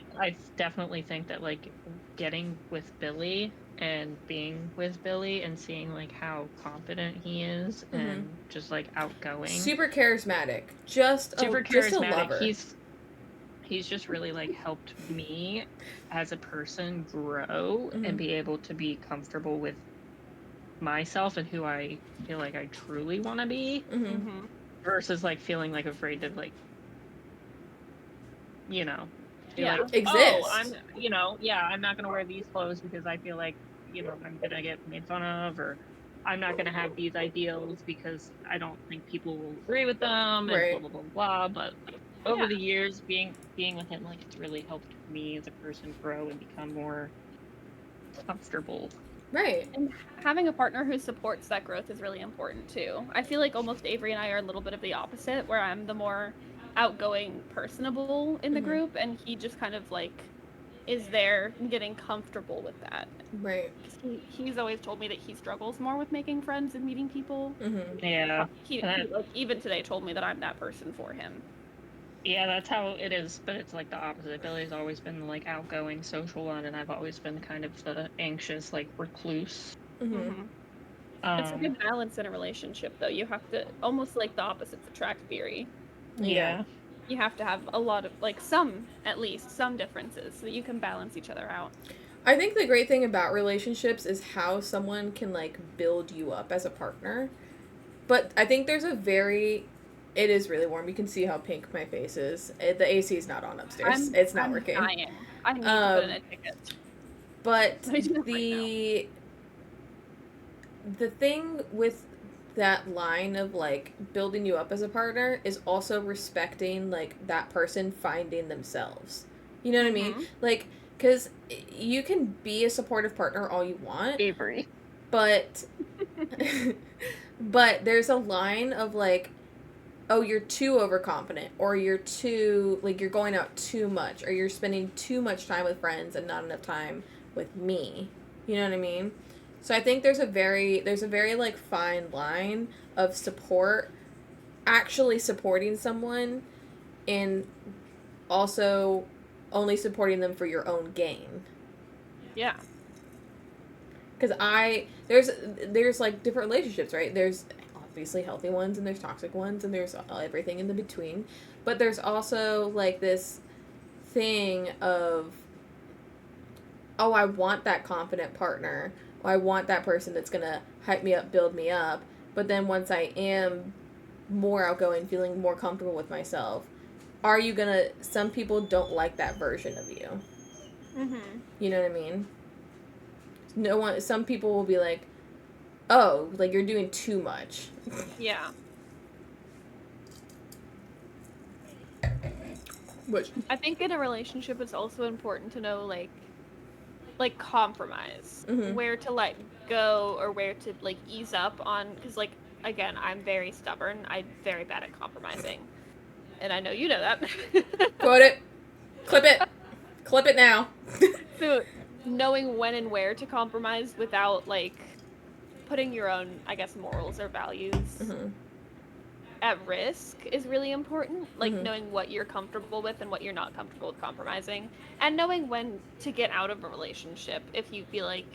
definitely think that like getting with Billy and being with Billy and seeing like how confident he is and just like outgoing, super charismatic, just a lover. He's just really like helped me as a person grow and be able to be comfortable with myself and who I feel like I truly want to be, versus like feeling like afraid to like, like, exist. Oh, I'm not gonna wear these clothes because I feel like, I'm gonna get made fun of, or I'm not gonna have these ideals because I don't think people will agree with them, and blah blah blah blah. But over the years, being with him, like, it's really helped me as a person grow and become more comfortable. Right. And having a partner who supports that growth is really important too. I feel like almost Avery and I are a little bit of the opposite, where I'm the more outgoing, personable in the group, and he just kind of like is there getting comfortable with that. Right. He's always told me that he struggles more with making friends and meeting people. Yeah. He like, even today told me that I'm that person for him. Yeah, that's how it is, but it's like the opposite. Billy's always been the like outgoing, social one, and I've always been kind of the anxious, like recluse. It's a good balance in a relationship, though. You have to almost like the opposites attract theory. Yeah. You have to have a lot of like some differences so that you can balance each other out. I think the great thing about relationships is how someone can like build you up as a partner. But I think there's it is really warm. You can see how pink my face is. The AC is not on upstairs. It's not working. Dying. I need to put in a ticket. But the thing with that line of like building you up as a partner is also respecting like that person finding themselves. You know what I mean? Like, because you can be a supportive partner all you want, Avery. but but there's a line of like, oh, you're too overconfident, or you're too, like, you're going out too much, or you're spending too much time with friends and not enough time with me. You know what I mean? So I think there's a very like fine line of support, actually supporting someone, and also only supporting them for your own gain. Yeah. Because there's like different relationships, right? There's obviously healthy ones, and there's toxic ones, and there's everything in the between. But there's also like this thing of, oh, I want that confident partner. Oh, I want that person that's gonna hype me up, build me up. But then once I am more outgoing, feeling more comfortable with myself, are you gonna? Some people don't like that version of you. You know what I mean? No one. Some people will be like, oh, like you're doing too much. Yeah. Which I think in a relationship it's also important to know like compromise, where to let go or where to like ease up on, because like again, I'm very stubborn. I'm very bad at compromising, and I know you know that. Quote it, clip it now. So knowing when and where to compromise without like putting your own, I guess, morals or values at risk is really important. Like knowing what you're comfortable with and what you're not comfortable with compromising, and knowing when to get out of a relationship if you feel like,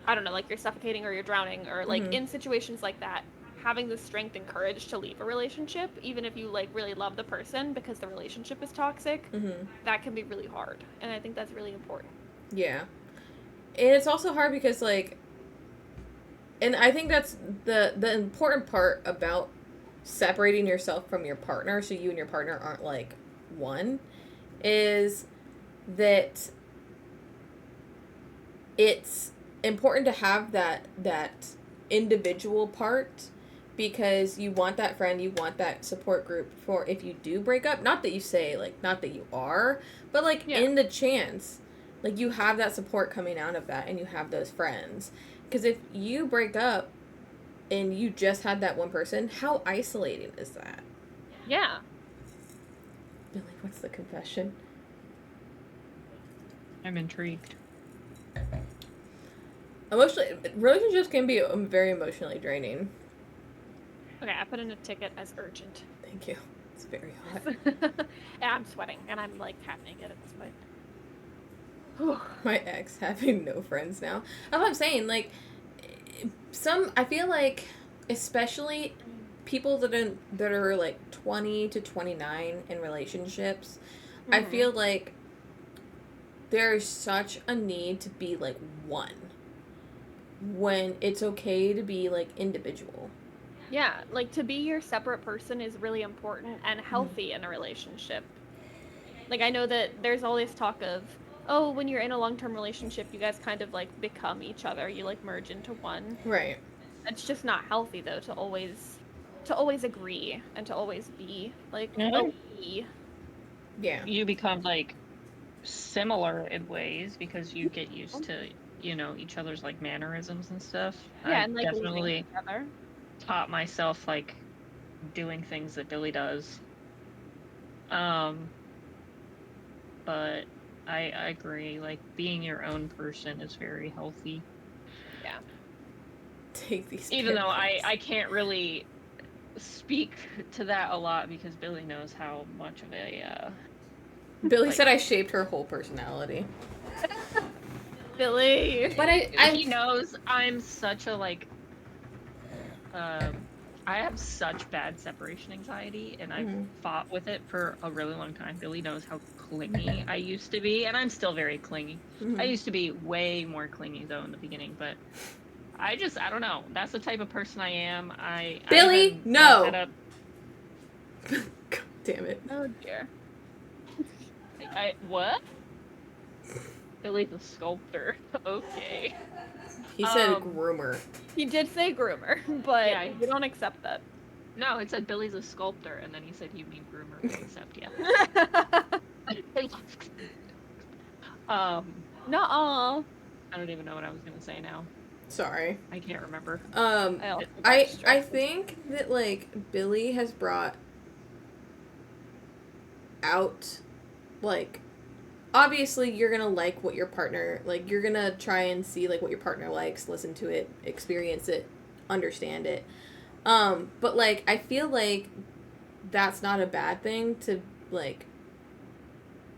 I don't know, like you're suffocating or you're drowning, or like in situations like that, having the strength and courage to leave a relationship, even if you like really love the person, because the relationship is toxic, that can be really hard. And I think that's really important. Yeah. And it's also hard because like, and I think that's the important part about separating yourself from your partner, so you and your partner aren't like one, is that it's important to have that individual part, because you want that friend, you want that support group for if you do break up. Not that you say, like, not that you are, but like in the chance, like you have that support coming out of that, and you have those friends. Because if you break up and you just had that one person, how isolating is that? Yeah. Billy, what's the confession? I'm intrigued. Relationships can be very emotionally draining. Okay, I put in a ticket as urgent. Thank you. It's very hot. And I'm sweating, and I'm like half naked at this point. My ex having no friends now. That's what I'm saying. Like, I feel like, especially people that are like 20 to 29 in relationships, I feel like there's such a need to be like one, when it's okay to be like individual. Yeah, like to be your separate person is really important and healthy in a relationship. Like I know that there's always talk of, oh, when you're in a long-term relationship, you guys kind of like become each other. You like merge into one. Right. It's just not healthy though to always agree and to always be like Yeah. You become like similar in ways because you get used to, each other's like mannerisms and stuff. Yeah, I and like definitely together. taught myself like doing things that Billy does. But I agree, like being your own person is very healthy. Yeah. Take these. Even though I can't really speak to that a lot because Billy knows how much of a Billy said I shaped her whole personality. Billy. But he knows I'm such a like I have such bad separation anxiety, and I've fought with it for a really long time. Billy knows how clingy I used to be, and I'm still very clingy. I used to be way more clingy though in the beginning, but I don't know. That's the type of person I am. Billy, no. God damn it. Oh dear. What? Billy's a sculptor. Okay. He said groomer. He did say groomer, but yeah, we don't accept that. No, it said Billy's a sculptor, and then he said you mean groomer. We accept, yeah. Nuh-uh. I don't even know what I was gonna say now. Sorry. I can't remember. I think that, like, Billy has brought out, like, obviously you're gonna like what your partner, like, you're gonna try and see, like, what your partner likes, listen to it, experience it, understand it. But, like, I feel like that's not a bad thing to, like,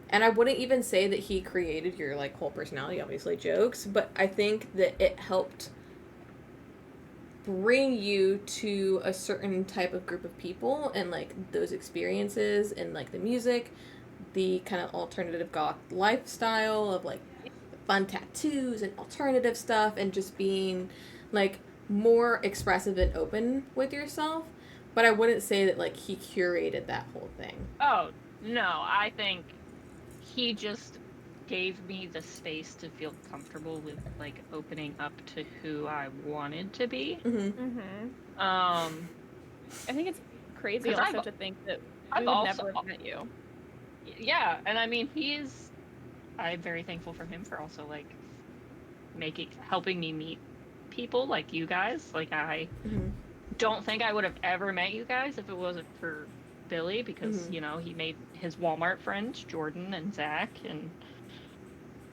and I wouldn't even say that he created your, like, whole personality, obviously jokes, but I think that it helped bring you to a certain type of group of people and, like, those experiences and, like, the music, the kind of alternative goth lifestyle of, like, fun tattoos and alternative stuff and just being, like, more expressive and open with yourself. But I wouldn't say that, like, he curated that whole thing. Oh, no, I think he just gave me the space to feel comfortable with, like, opening up to who I wanted to be. I think it's crazy also to think that we would never have met you. Yeah, and I mean, I'm very thankful for him for also, like, helping me meet people like you guys. Like, I don't think I would have ever met you guys if it wasn't for Billy, because, you know, he made his Walmart friends, Jordan and Zach, and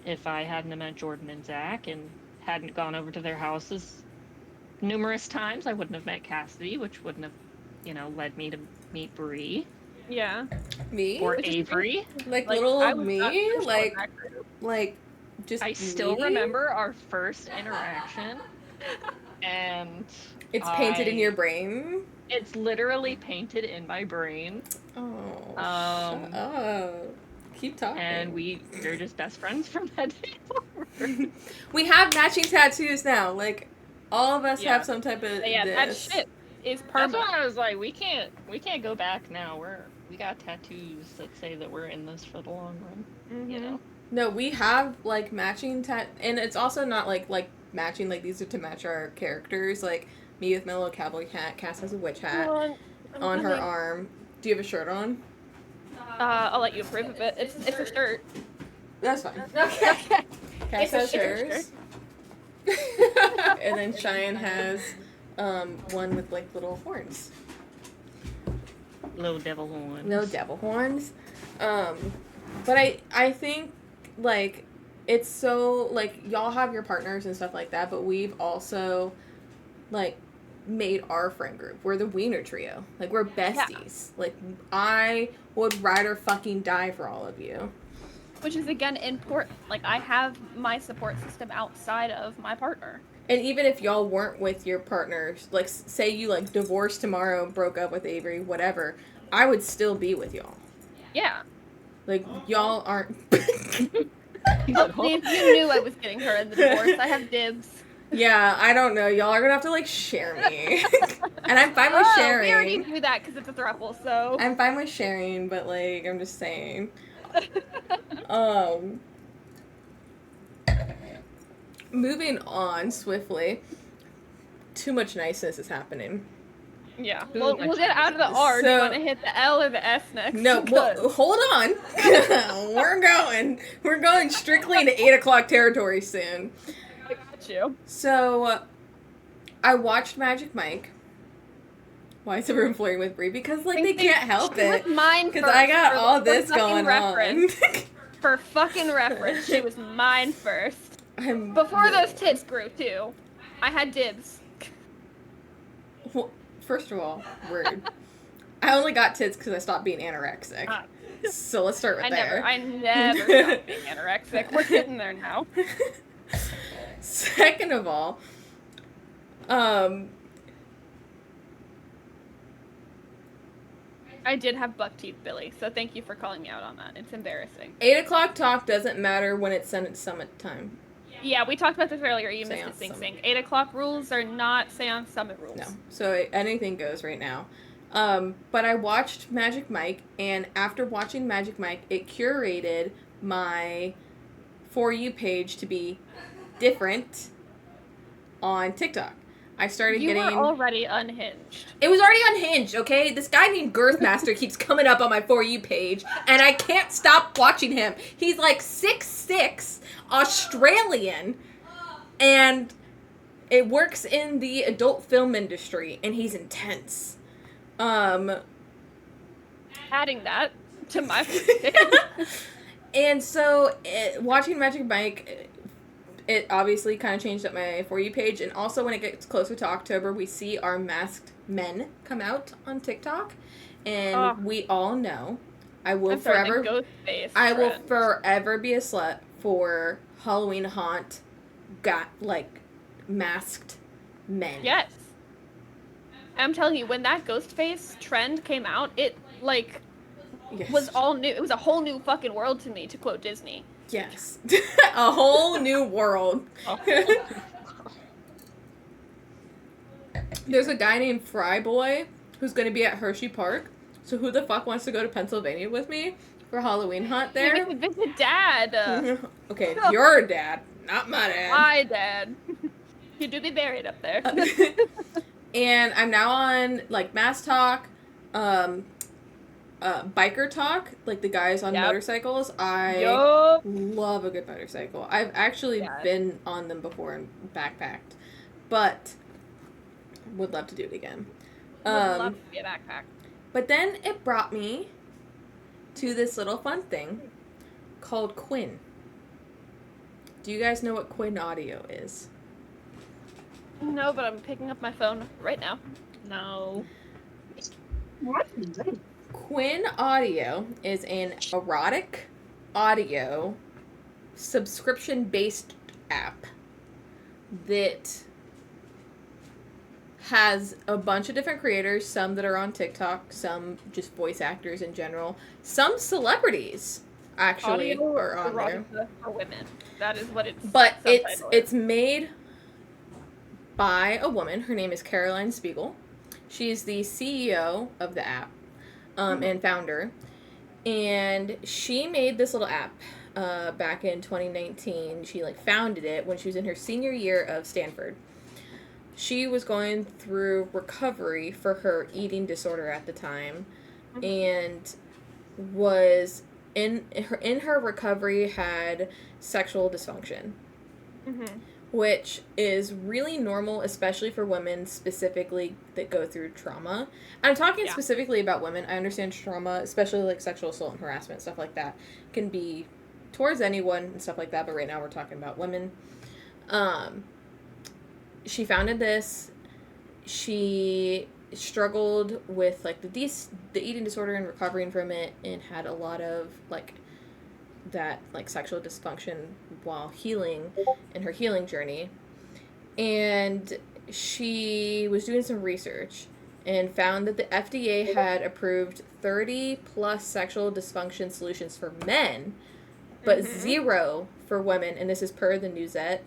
if I hadn't met Jordan and Zach and hadn't gone over to their houses numerous times, I wouldn't have met Cassidy, which wouldn't have, you know, led me to meet Bree. Yeah. Me? Or Avery. Like little old me? Like, just I still remember our first interaction, and it's painted in your brain? It's literally painted in my brain. Oh, shut up. Keep talking. And we're just best friends from that day forward. We have matching tattoos now. Like, all of us have some type of that shit is permanent. That's why I was like, we can't go back now. We got tattoos that say that we're in this for the long run. You know. No, we have, like, matching and it's also not like matching, like, these are to match our characters. Like, me with my little cowboy hat, Cass has a witch hat on her arm. Do you have a shirt on? I'll let you approve of it. It's a shirt. That's fine. Okay. Cass has hers. And then Cheyenne has one with, like, little horns. Little devil horns. No devil horns. But I think, like, it's so, like, y'all have your partners and stuff like that, but we've also, like, made our friend group. We're the Wiener Trio. Like, we're besties. Yeah. Like, I would ride or fucking die for all of you. Which is, again, important. Like, I have my support system outside of my partner. And even if y'all weren't with your partners, like, say you, like, divorced tomorrow, broke up with Avery, whatever, I would still be with y'all. Yeah. Like, y'all aren't... If you knew I was getting her in the divorce, I have dibs. Yeah, I don't know. Y'all are gonna have to, like, share me. And I'm fine with sharing. We already do that because it's a throuple, so... I'm fine with sharing, but, like, I'm just saying. Moving on swiftly. Too much niceness is happening. Yeah. Well, we'll get out of the R. Do you want to hit the L or the S next? No, well, hold on. We're going strictly into 8 o'clock territory soon. I got you. So, I watched Magic Mike. Why is everyone flirting with Brie? Because, like, they can't help it. Because I got all this going on. For fucking reference, she was mine first. Before those tits grew, too. I had dibs. Well, first of all, rude. I only got tits because I stopped being anorexic. So let's start with there. I never stopped being anorexic. We're getting there now. Second of all, I did have buck teeth, Billy, so thank you for calling me out on that. It's embarrassing. 8 o'clock talk doesn't matter when it's summit time. Yeah, we talked about this earlier. You missed it, Sing Sing. 8 o'clock rules are not Seance Summit rules. No, so anything goes right now. But I watched Magic Mike, and after watching Magic Mike, it curated my For You page to be different on TikTok. I started you getting... were already unhinged. It was already unhinged, okay? This guy named Girthmaster keeps coming up on my For You page, and I can't stop watching him. He's like 6'6", Australian, and it works in the adult film industry, and he's intense. Adding that to my And so, watching Magic Mike, it obviously kind of changed up my For You page, and also when it gets closer to October, we see our masked men come out on TikTok, and we all know I will forever be a slut for Halloween haunt masked men. Yes. I'm telling you, when that Ghostface trend came out, it was all new. It was a whole new fucking world to me, to quote Disney. Yes. A whole new world. There's a guy named Fryboy who's going to be at Hershey Park. So who the fuck wants to go to Pennsylvania with me for Halloween hunt there? You get to visit Dad. Okay, your dad, not my dad. My dad. You do be buried up there. And I'm now on, Mass Talk, Biker Talk, the guys on motorcycles. I love a good motorcycle. I've actually been on them before and backpacked, but would love to do it again. Would love to be a backpack. But then it brought me to this little fun thing called Quinn. Do you guys know what Quinn Audio is? No, but I'm picking up my phone right now. No. What? Quinn Audio is an erotic audio subscription-based app that has a bunch of different creators, some that are on TikTok, some just voice actors in general, some celebrities actually Audio are on there. For women. That is what it's. But it's made by a woman. Her name is Caroline Spiegel. She's the CEO of the app and founder. And she made this little app back in 2019. She founded it when she was in her senior year of Stanford. She was going through recovery for her eating disorder at the time, and was in her recovery had sexual dysfunction, which is really normal, especially for women specifically that go through trauma. I'm talking specifically about women. I understand trauma, especially sexual assault and harassment, stuff like that, can be towards anyone and stuff like that, but right now we're talking about women. She founded this. She struggled with the eating disorder and recovering from it, and had a lot of that sexual dysfunction while healing in her healing journey. And she was doing some research and found that the FDA had approved 30 plus sexual dysfunction solutions for men, but 0 for women, and this is per the Newsette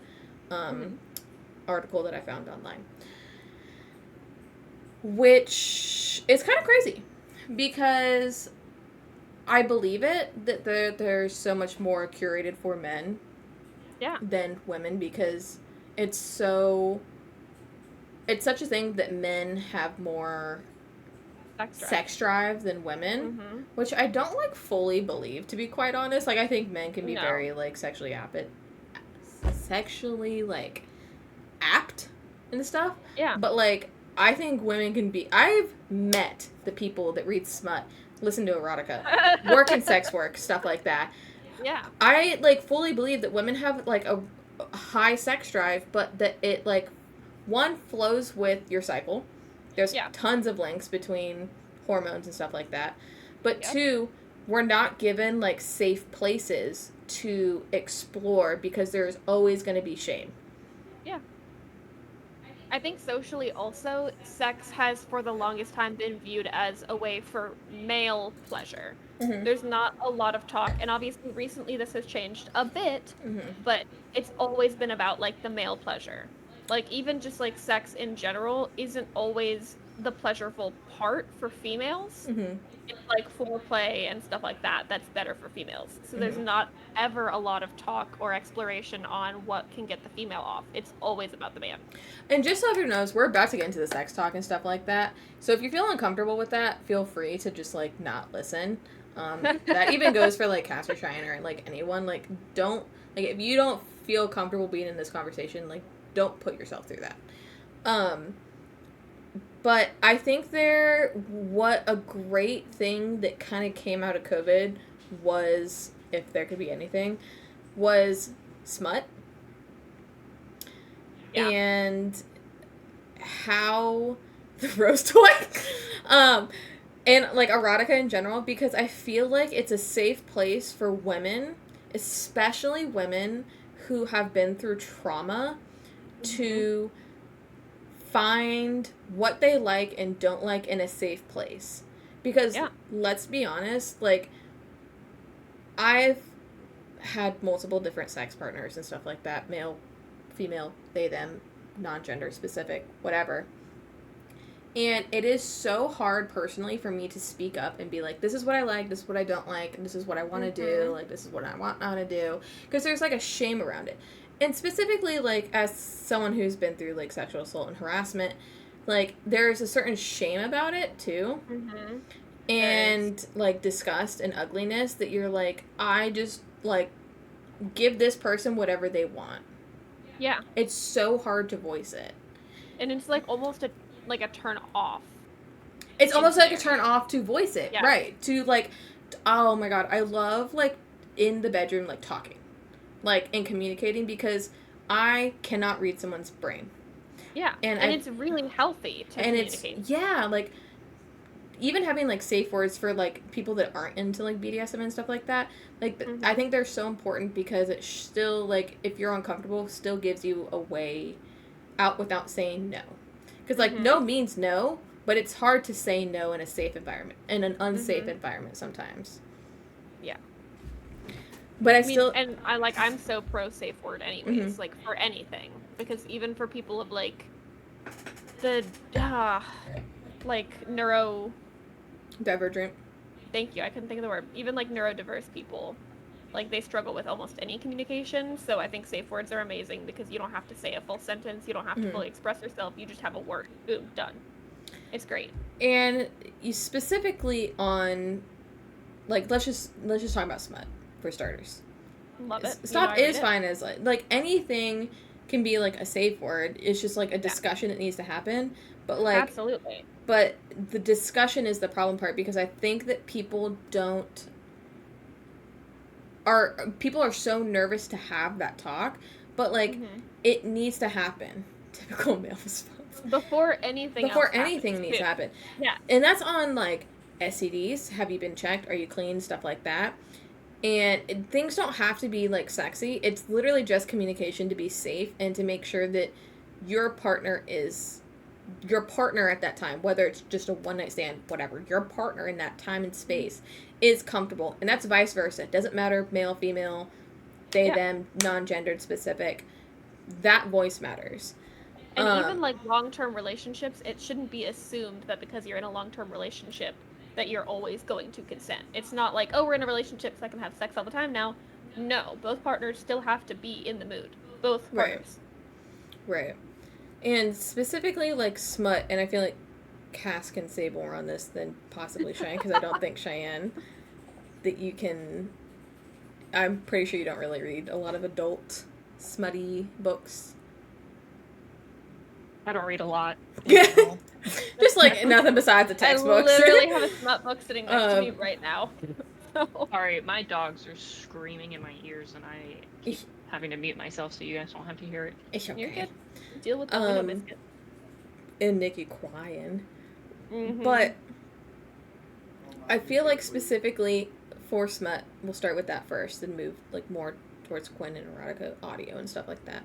article that I found online. Which is kind of crazy, because I believe it, that there's so much more curated for men than women, because it's such a thing that men have more sex drive than women, which I don't fully believe, to be quite honest. I think men can be very sexually apt and stuff. Yeah. But I think women can be. I've met the people that read smut, listen to erotica, work in sex work, stuff like that. Yeah. I fully believe that women have a high sex drive, but that it one flows with your cycle. There's tons of links between hormones and stuff like that. But 2, we're not given safe places to explore, because there's always going to be shame. Yeah. I think socially also, sex has for the longest time been viewed as a way for male pleasure. There's not a lot of talk, and obviously recently this has changed a bit, but it's always been about the male pleasure. Like, even just, like, sex in general isn't always the pleasurable part for females. Mm-hmm. It's, like, foreplay and stuff like that that's better for females. So there's Mm-hmm. not ever a lot of talk or exploration on what can get the female off. It's always about the man. And just so everyone knows, we're about to get into the sex talk and stuff like that. So if you feel uncomfortable with that, feel free to just, like, not listen. That even goes for, like, Cass or Cheyenne or, like, anyone. Like, don't, like, if you don't feel comfortable being in this conversation, like, don't put yourself through that. But I think what a great thing that kind of came out of COVID was, if there could be anything, was smut. Yeah. And how the rose toy, and, like, erotica in general, because I feel like it's a safe place for women, especially women who have been through trauma, to find what they like and don't like in a safe place. Because, let's be honest, like, I've had multiple different sex partners and stuff like that, male, female, they, them, non-gender specific, whatever. And it is so hard personally for me to speak up and be like, this is what I like, this is what I don't like, and this is what I want to do, like, this is what I want not to do. Because there's, like, a shame around it. And specifically, like, as someone who's been through, like, sexual assault and harassment, like, there's a certain shame about it, too. Mm-hmm. And, like, disgust and ugliness that you're like, I just, like, give this person whatever they want. Yeah. It's so hard to voice it. And it's, like, almost a turn off. It's almost like a turn off to voice it. Yeah. Right. To, like, oh my god, I love, like, in the bedroom, like, talking. Like, and communicating, because I cannot read someone's brain. Yeah. And it's really healthy to communicate. Like, even having, like, safe words for, like, people that aren't into, like, BDSM and stuff like that, like, I think they're so important because it still, like, if you're uncomfortable, still gives you a way out without saying no. Because, like, no means no, but it's hard to say no in a safe environment, in an unsafe environment sometimes. Yeah. But I'm so pro safe word anyways, like, for anything. Because even for people of, like, the, like, divergent. Thank you, I couldn't think of the word. Even, like, neurodiverse people, like, they struggle with almost any communication, so I think safe words are amazing because you don't have to say a full sentence, you don't have to fully express yourself, you just have a word. Boom, done. It's great. And you specifically on, like, let's just talk about smut, for starters. Love it. Stop is fine as, like, anything can be, like, a safe word. It's just, like, a discussion that needs to happen. But, like... Absolutely. But the discussion is the problem part, because I think that people are so nervous to have that talk, but, like, it needs to happen. Typical male response. Before anything needs to happen. Yeah. And that's on, like, STDs. Have you been checked? Are you clean? Stuff like that. And things don't have to be, like, sexy. It's literally just communication to be safe and to make sure that your partner at that time, whether it's just a one-night stand, whatever, your partner in that time and space is comfortable. And that's vice versa. It doesn't matter male, female, they, them, non-gendered specific. That voice matters. And even, like, long-term relationships, it shouldn't be assumed that because you're in a long-term relationship that you're always going to consent. It's not like, oh, we're in a relationship so I can have sex all the time now. No, both partners still have to be in the mood. Both partners. Right. And specifically, like, smut, and I feel like Cass can say more on this than possibly Cheyenne, because I don't think Cheyenne, that you can... I'm pretty sure you don't really read a lot of adult, smutty books. I don't read a lot. Just, like, nothing besides the textbooks. I literally have a smut book sitting next to me right now. Sorry, my dogs are screaming in my ears, and I keep having to mute myself so you guys don't have to hear it. It's okay. You're good. Deal with the biscuit. And Nikki crying. But I feel like specifically for smut, we'll start with that first and move, like, more towards Quinn and erotica audio and stuff like that.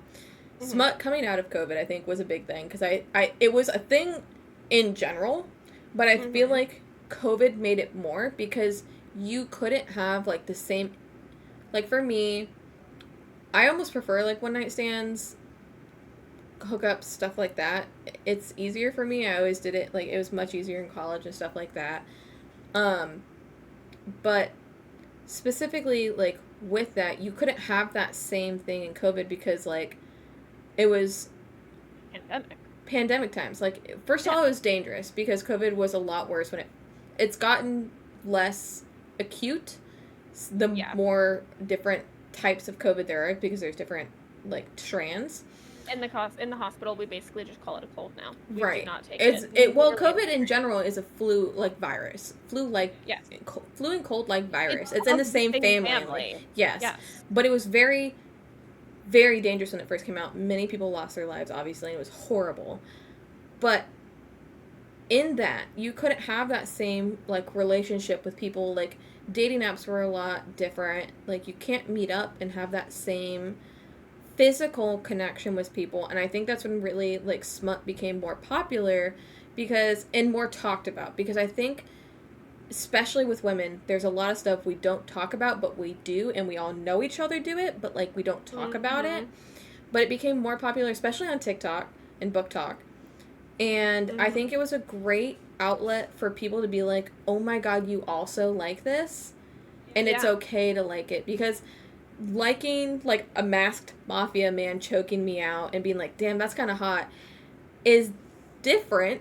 Smut coming out of COVID, I think, was a big thing, because it was a thing in general, but I feel like COVID made it more, because you couldn't have, like, the same, like, for me, I almost prefer, like, one-night stands hookups, stuff like that, it's easier for me. I always did it, like, it was much easier in college and stuff like that. But specifically, like, with that, you couldn't have that same thing in COVID because, like, it was pandemic times. Like, first of all, it was dangerous because COVID was a lot worse when it's gotten less acute the more different types of COVID there are because there's different, like, strands. In the hospital, we basically just call it a cold now. We right. do not take it. Well, COVID in general is a flu-like virus. Flu and cold-like virus. It's in the same family. Yes. But it was very, very dangerous when it first came out. Many people lost their lives, obviously, and it was horrible. But in that, you couldn't have that same, like, relationship with people. Like, dating apps were a lot different. Like, you can't meet up and have that same physical connection with people, and I think that's when really, like, smut became more popular and more talked about, because I think, especially with women, there's a lot of stuff we don't talk about, but we do, and we all know each other do it, but, like, we don't talk about it. But it became more popular, especially on TikTok and Book Talk, and I think it was a great outlet for people to be like, oh my god, you also like this, and it's okay to like it, because liking, like, a masked mafia man choking me out and being like, damn, that's kind of hot, is different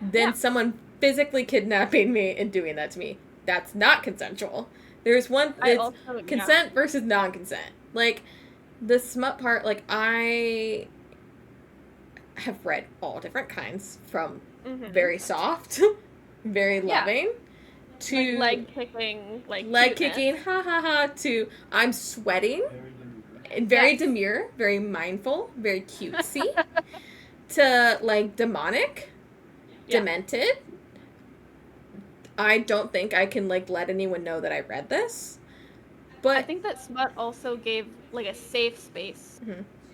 than someone physically kidnapping me and doing that to me. That's not consensual. There's consent versus non-consent. Like, the smut part, like, I have read all different kinds, from very soft, very loving, to like leg kicking, ha ha ha, to I'm sweating, and very demure, very mindful, very cutesy, to, like, demonic, demented. I don't think I can, like, let anyone know that I read this, but I think that smut also gave, like, a safe space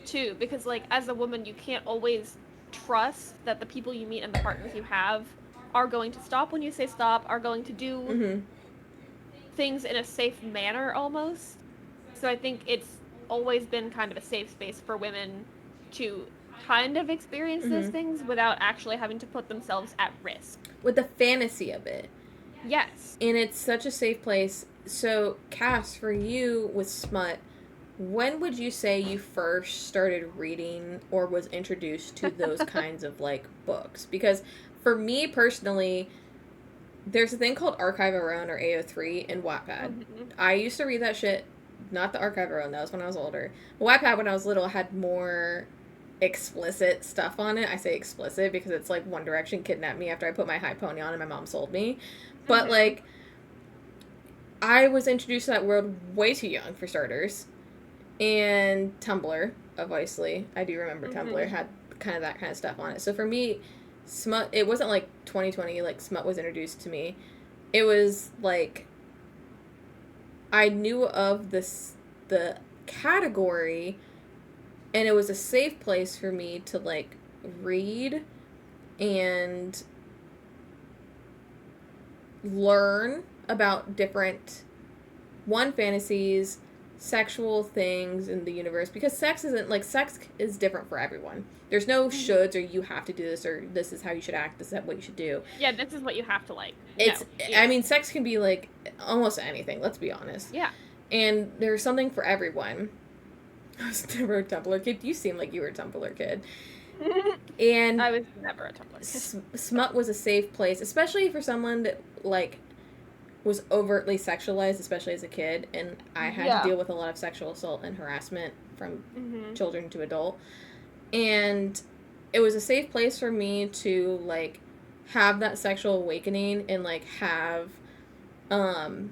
too, because, like, as a woman, you can't always trust that the people you meet and the partners you have are going to stop when you say stop, are going to do things in a safe manner almost. So I think it's always been kind of a safe space for women to kind of experience those things without actually having to put themselves at risk. With the fantasy of it. Yes. And it's such a safe place. So, Cass, for you with smut, when would you say you first started reading or was introduced to those kinds of, like, books? Because for me personally, there's a thing called Archive Our Own, or AO3, in Wattpad. I used to read that shit, not the Archive Our Own, that was when I was older. Wattpad, when I was little, had more explicit stuff on it. I say explicit because it's like One Direction kidnapped me after I put my high pony on and my mom sold me. But, like, I was introduced to that world way too young, for starters. And Tumblr, obviously. I do remember Tumblr had kind of that kind of stuff on it. So for me, smut, it wasn't like 2020, like, smut was introduced to me. It was like, I knew of the category, and it was a safe place for me to, like, read and learn about different fantasies, sexual things in the universe, because sex is different for everyone. There's no shoulds, or you have to do this, or this is how you should act, this is what you should do. Yeah, this is what you have to like. I mean, sex can be, like, almost anything, let's be honest. Yeah. And there's something for everyone. I was never a Tumblr kid. You seem like you were a Tumblr kid. And I was never a Tumblr kid. Smut was a safe place, especially for someone that, like, was overtly sexualized, especially as a kid, and I had to deal with a lot of sexual assault and harassment from children to adult. And it was a safe place for me to, like, have that sexual awakening and, like, have an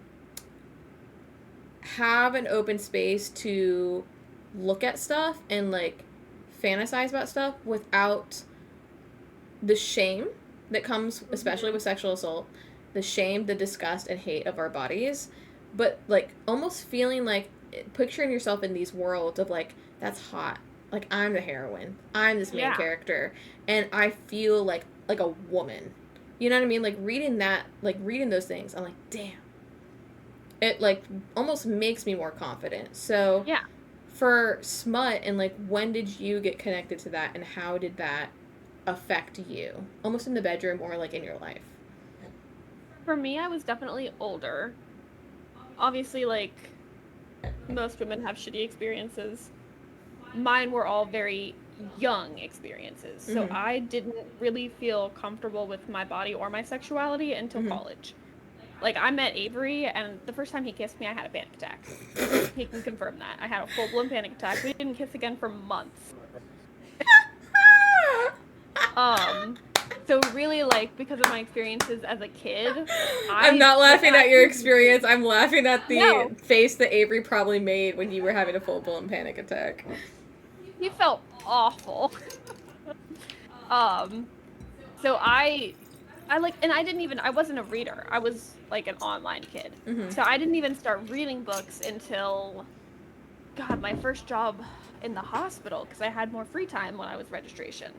open space to look at stuff and, like, fantasize about stuff without the shame that comes, especially with sexual assault, the shame, the disgust, and hate of our bodies, but, like, almost feeling like, picturing yourself in these worlds of, like, that's hot, like, I'm the heroine, I'm this main character, and I feel like a woman, you know what I mean? Like, reading those things, I'm like, damn, it, like, almost makes me more confident. So for smut, and like when did you get connected to that, and how did that affect you, almost in the bedroom or like in your life? For me, I was definitely older. Obviously, like, most women have shitty experiences. Mine were all very young experiences. So Mhm. I didn't really feel comfortable with my body or my sexuality until college. Like, I met Avery, and the first time he kissed me, I had a panic attack. He can confirm that. I had a full-blown panic attack. We didn't kiss again for months. So really, like, because of my experiences as a kid, I'm not laughing at your experience. I'm laughing at the No. face that Avery probably made when you were having a full-blown panic attack. He felt awful. So I like, and I wasn't a reader. I was like an online kid. So I didn't even start reading books until, God, my first job in the hospital, because I had more free time when I was registration.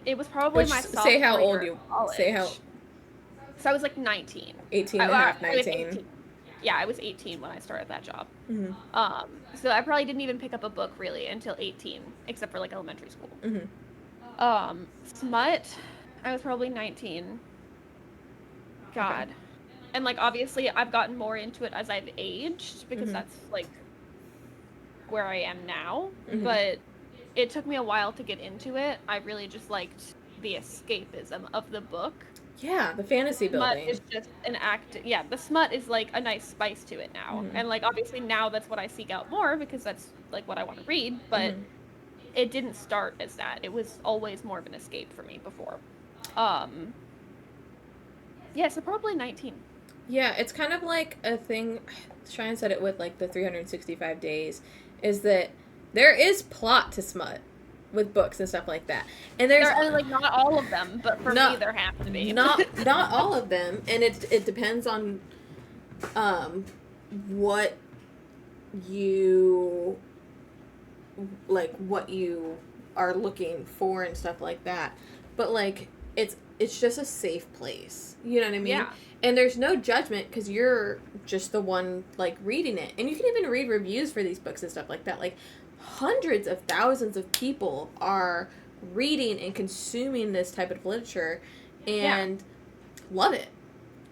It was probably my sophomore Say how old year you. of college. Say how. So I was like 19. 18 and a half, I was 19. 18. Yeah, I was 18 when I started that job. Mm-hmm. So I probably didn't even pick up a book really until 18, except for like elementary school. Mm-hmm. Smut, I was probably 19. God. Okay. And like obviously I've gotten more into it as I've aged, because that's like where I am now. But it took me a while to get into it. I really just liked the escapism of the book. Yeah, the fantasy building. Smut is just an act. Yeah, the smut is like a nice spice to it now. And like obviously now that's what I seek out more, because that's like what I want to read, but it didn't start as that. It was always more of an escape for me before. Yeah, so probably 19. Yeah, it's kind of like a thing, Cheyenne said it with like the 365 days, is that there is plot to smut with books and stuff like that. And there's like not all of them, but for me there have to be. Not all of them, and it depends on what you are looking for and stuff like that. But like it's just a safe place. You know what I mean? Yeah. And there's no judgment, because you're just the one like reading it. And you can even read reviews for these books and stuff like that. Like hundreds of thousands of people are reading and consuming this type of literature and love it.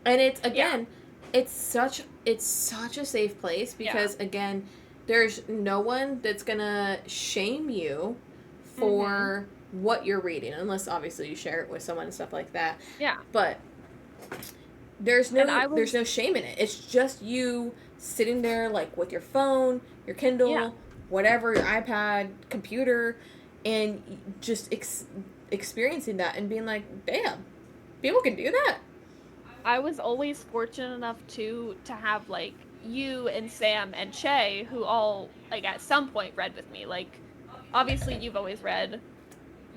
And it's again, it's such a safe place, because again, there's no one that's gonna shame you for what you're reading, unless obviously you share it with someone and stuff like that. Yeah. But there's no shame in it. It's just you sitting there like with your phone, your Kindle, whatever, your iPad, computer, and just experiencing that and being like, damn, people can do that. I was always fortunate enough to have like you and Sam and Che, who all like at some point read with me. Like obviously you've always read.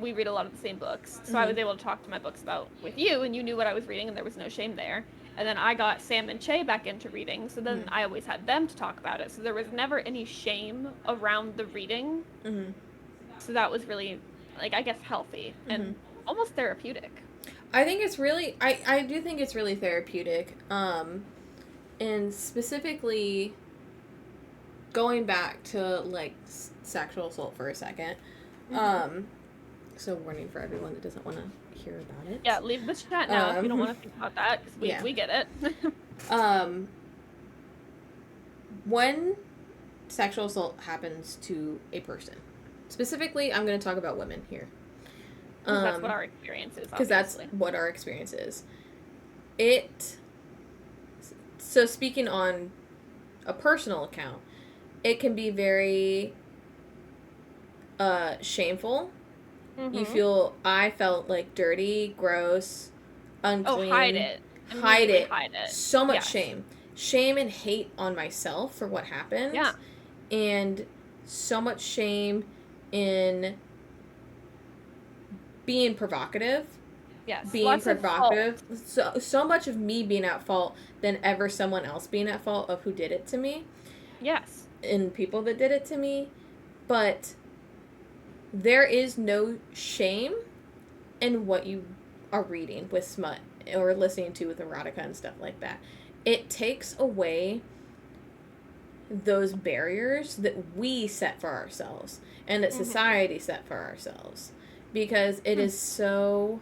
We read a lot of the same books, so I was able to talk to my books about with you, and you knew what I was reading, and there was no shame there. And then I got Sam and Che back into reading, so then I always had them to talk about it. So there was never any shame around the reading. So that was really, like, I guess healthy and almost therapeutic. I think it's really, I do think it's really therapeutic. And specifically, going back to like sexual assault for a second. So warning for everyone that doesn't want to hear about it. Yeah, leave this chat now if you don't want to think about that, because we get it. When sexual assault happens to a person, specifically, I'm going to talk about women here. That's what our experience is, because that's what our experience is. So speaking on a personal account, it can be very shameful. I felt like dirty, gross, unclean. Oh, hide it. Hide it. So much shame. Shame and hate on myself for what happened. Yeah. And so much shame in being provocative. Yes. Being provocative. So much of me being at fault than ever someone else being at fault of who did it to me. Yes. And people that did it to me. But there is no shame in what you are reading with smut or listening to with erotica and stuff like that. It takes away those barriers that we set for ourselves and that society set for ourselves, because it is so,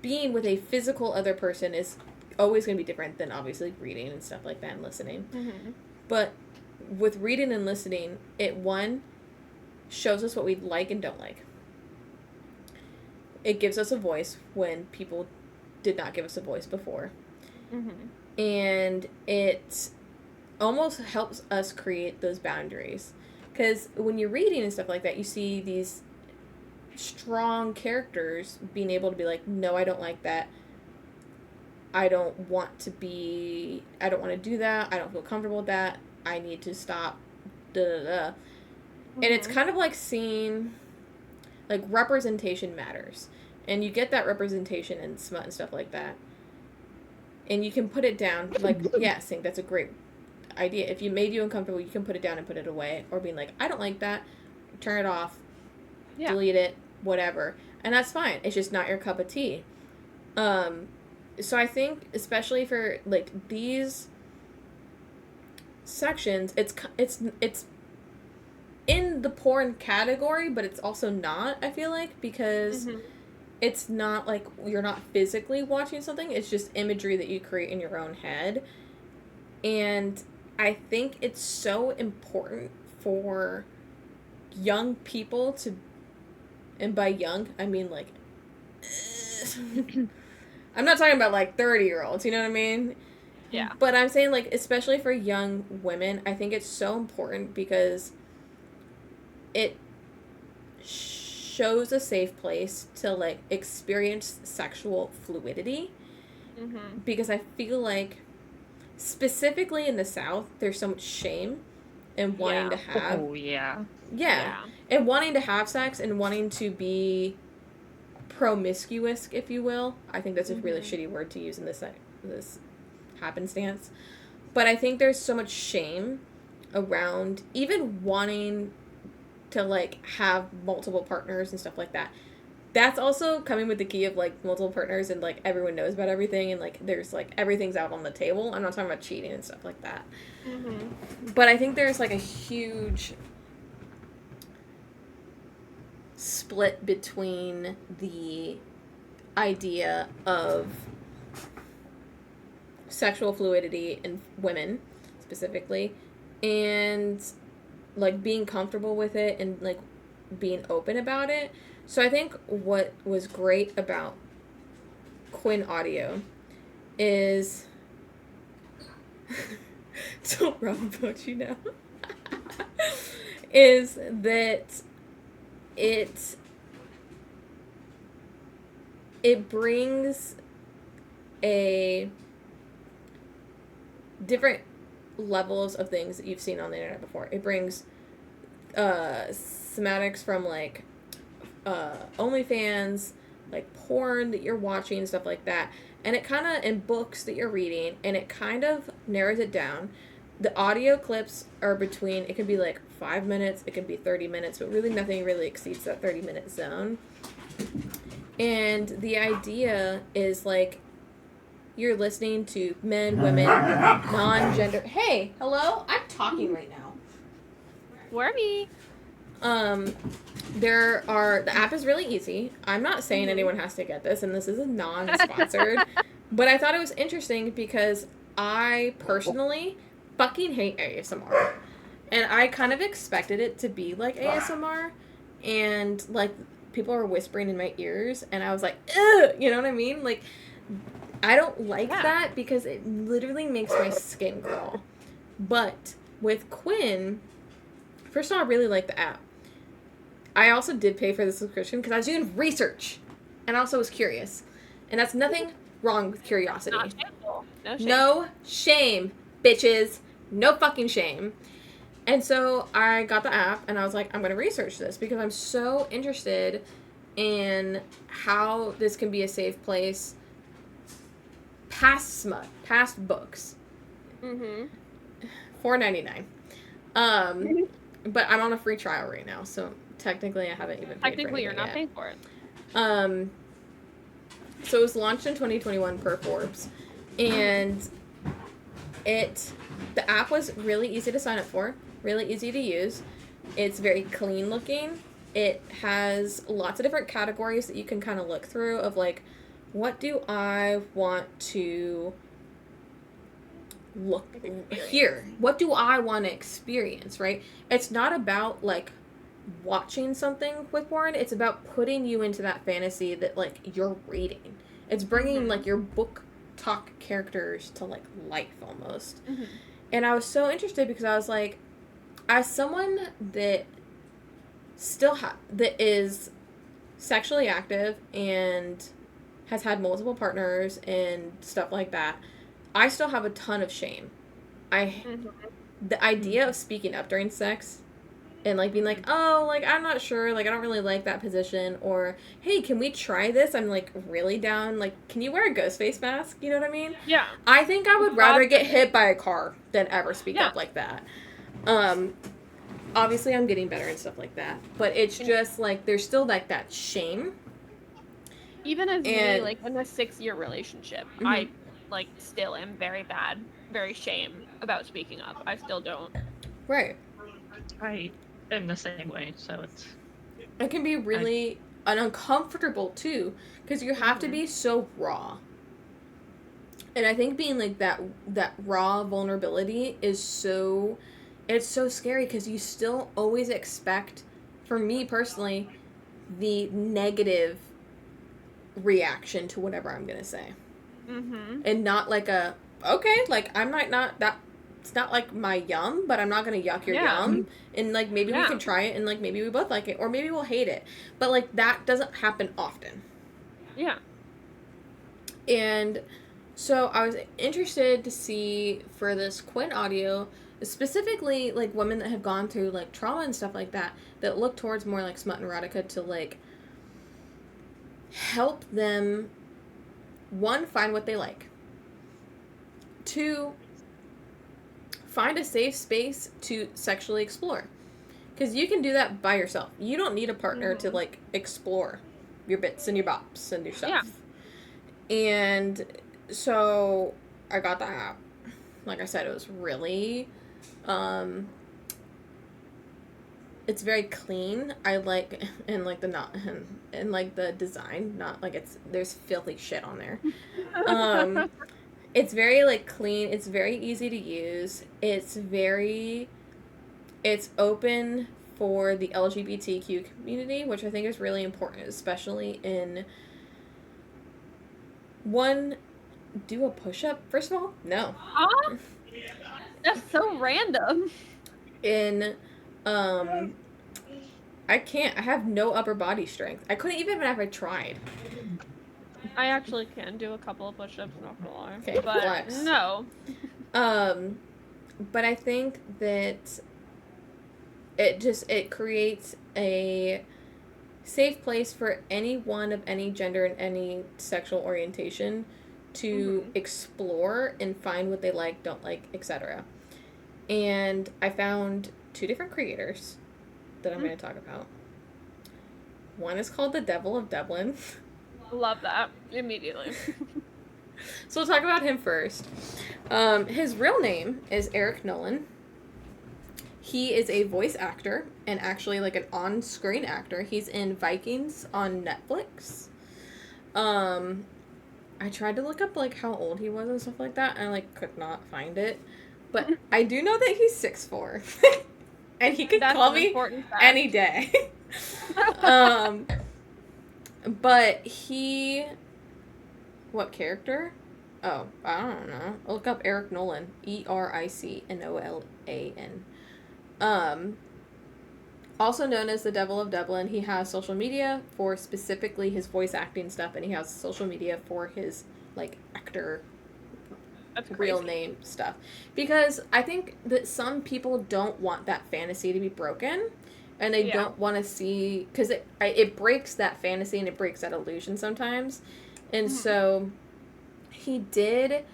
being with a physical other person is always going to be different than obviously reading and stuff like that and listening. But with reading and listening, it, one, shows us what we like and don't like. It gives us a voice when people did not give us a voice before. And it almost helps us create those boundaries. Because when you're reading and stuff like that, you see these strong characters being able to be like, no, I don't like that. I don't want to do that. I don't feel comfortable with that. I need to stop. And it's kind of like seeing, like, representation matters. And you get that representation in smut and stuff like that. And you can put it down, like, yeah, I think that's a great idea. If you made you uncomfortable, you can put it down and put it away. Or being like, I don't like that. Turn it off. Yeah. Delete it. Whatever. And that's fine. It's just not your cup of tea. So I think, especially for, like, these sections, it's in the porn category, but it's also not, I feel like, because it's not like you're not physically watching something. It's just imagery that you create in your own head. And I think it's so important for young people to, and by young, I mean, like, I'm not talking about, like, 30-year-olds, you know what I mean? Yeah. But I'm saying, like, especially for young women, I think it's so important because it shows a safe place to, like, experience sexual fluidity. Because I feel like, specifically in the South, there's so much shame in wanting to have... Oh, yeah. Yeah. And wanting to have sex and wanting to be promiscuous, if you will. I think that's a really shitty word to use in this happenstance. But I think there's so much shame around even wanting to, like, have multiple partners and stuff like that. That's also coming with the key of, like, multiple partners and, like, everyone knows about everything and, like, there's, like, everything's out on the table. I'm not talking about cheating and stuff like that. But I think there's, like, a huge split between the idea of sexual fluidity in women, specifically, and, like, being comfortable with it and, like, being open about it. So I think what was great about Quinn audio is don't rub about you now is that it brings a different levels of things that you've seen on the internet before. It brings schematics from, like, OnlyFans, like, porn that you're watching, stuff like that. And it kind of, in books that you're reading, and it kind of narrows it down. The audio clips are between, it could be, like, 5 minutes, it could be 30 minutes, but really nothing really exceeds that 30-minute zone. And the idea is, like, you're listening to men, women, non-gender. Hey, hello? I'm talking right now. Wormy. The app is really easy. I'm not saying anyone has to get this, and this is a non-sponsored, but I thought it was interesting because I personally fucking hate ASMR. And I kind of expected it to be like ASMR, and, like, people are whispering in my ears, and I was like, ugh, you know what I mean? Like, I don't like that because it literally makes my skin crawl. But with Quinn, first of all, I really like the app. I also did pay for the subscription because I was doing research, and I also was curious. And that's nothing wrong with curiosity. Not shameful. No shame. No shame, bitches. No fucking shame. And so I got the app, and I was like, I'm going to research this because I'm so interested in how this can be a safe place past smut, past books. $4.99. But I'm on a free trial right now, so technically I haven't even paid Technically, for you're not yet. paying for it. So it was launched in 2021 per Forbes, and The app was really easy to sign up for, really easy to use. It's very clean looking. It has lots of different categories that you can kind of look through of like, what do I want to look here? What do I want to experience, right? It's not about like watching something with Warren. It's about putting you into that fantasy that like you're reading. It's bringing like your book talk characters to like life almost. And I was so interested because I was like, as someone that that is sexually active and has had multiple partners and stuff like that, I still have a ton of shame. The idea of speaking up during sex and like being like, oh, like I'm not sure, like I don't really like that position, or hey, can we try this? I'm like really down. Like, can you wear a ghost face mask? You know what I mean? Yeah. I think I would rather get hit by a car than ever speak up like that. Obviously I'm getting better and stuff like that, but it's just like there's still like that shame. Even as me, like in a 6-year relationship, I like still am very shame about speaking up. I still don't. Right. I am the same way, so it can be really uncomfortable too, because you have to be so raw. And I think being like that raw vulnerability is so scary, because you still always expect, for me personally, the negative reaction to whatever I'm gonna say. And not like okay, like I might not, that it's not like my yum, but I'm not gonna yuck your yum, and like maybe we can try it, and like maybe we both like it, or maybe we'll hate it, but like that doesn't happen often. And so I was interested to see for this Quinn audio, specifically like women that have gone through like trauma and stuff like that look towards more like smut and erotica, to like help them, one, find what they like, two, find a safe space to sexually explore, because you can do that by yourself. You don't need a partner to like explore your bits and your bops and your stuff. And so I got the app. Like I said, it was really it's very clean. I like, and like the not, and like the design, not like there's filthy shit on there. It's very like clean. It's very easy to use. It's open for the LGBTQ community, which I think is really important, especially in one, do a push-up, first of all? No. Huh? That's so random. I can't. I have no upper body strength. I couldn't even if I tried. I actually can do a couple of push-ups, not gonna lie. Okay, but flex. No. But I think that it creates a safe place for anyone of any gender and any sexual orientation to explore and find what they like, don't like, etc. And I found 2 different creators that I'm going to talk about. One is called The Devil of Dublin. Love that. Immediately. So we'll talk about him first. His real name is Eric Nolan. He is a voice actor and actually like an on-screen actor. He's in Vikings on Netflix. I tried to look up like how old he was and stuff like that, and I like could not find it. But I do know that he's 6'4". And he could call me any day. But what character? Oh, I don't know. Look up Eric Nolan. EricNolan. Also known as the Devil of Dublin. He has social media for specifically his voice acting stuff, and he has social media for his like actor real name stuff. Because I think that some people don't want that fantasy to be broken, and they don't want to see, because it breaks that fantasy and it breaks that illusion sometimes. And so he did,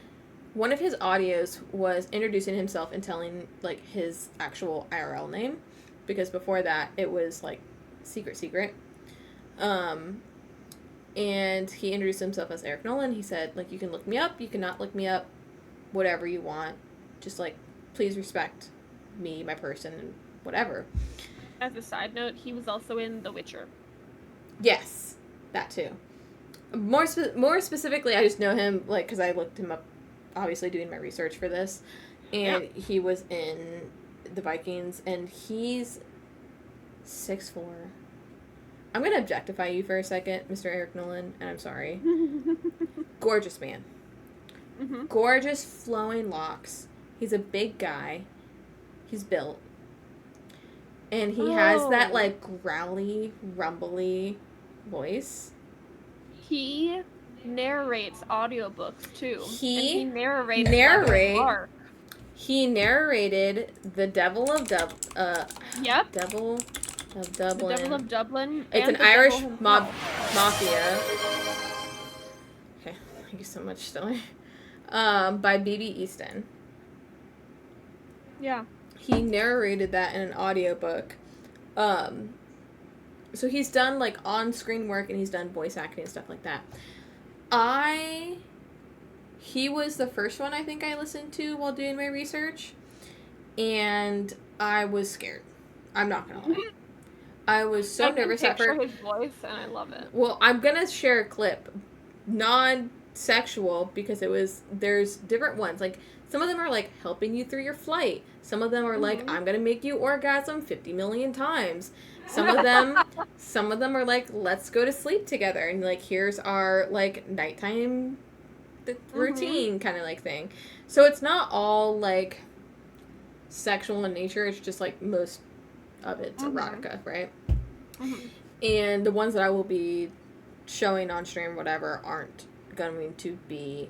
one of his audios was introducing himself and telling like his actual IRL name, because before that it was like secret. And he introduced himself as Eric Nolan. He said like, you can look me up, you cannot look me up, whatever you want, just like, please respect me, my person, and whatever. As a side note, he was also in The Witcher. Yes, that too. More specifically, I just know him, like, because I looked him up, obviously doing my research for this, and he was in the Vikings, and he's 6'4". I'm going to objectify you for a second, Mr. Eric Nolan, and I'm sorry. Gorgeous man. Mm-hmm. Gorgeous flowing locks. He's a big guy. He's built. And he has that, like, growly, rumbly voice. He narrates audiobooks, too. He narrated He narrated The Devil of Dublin. Yep. Devil of Dublin. The Devil of Dublin. It's and an Irish mafia. Okay, thank you so much, Stella. By B.B. Easton. Yeah. He narrated that in an audiobook. So he's done, like, on-screen work, and he's done voice acting and stuff like that. He was the first one I think I listened to while doing my research, and I was scared. I'm not gonna lie. I was so nervous at first. His voice, and I love it. Well, I'm gonna share a clip, non-sexual, because there's different ones. Like, some of them are, like, helping you through your flight. Some of them are like, I'm gonna make you orgasm 50 million times. Some of them are like, let's go to sleep together, and, like, here's our, like, nighttime routine kind of, like, thing. So it's not all, like, sexual in nature. It's just, like, most of it's erotica, right? And the ones that I will be showing on stream, whatever, aren't going to be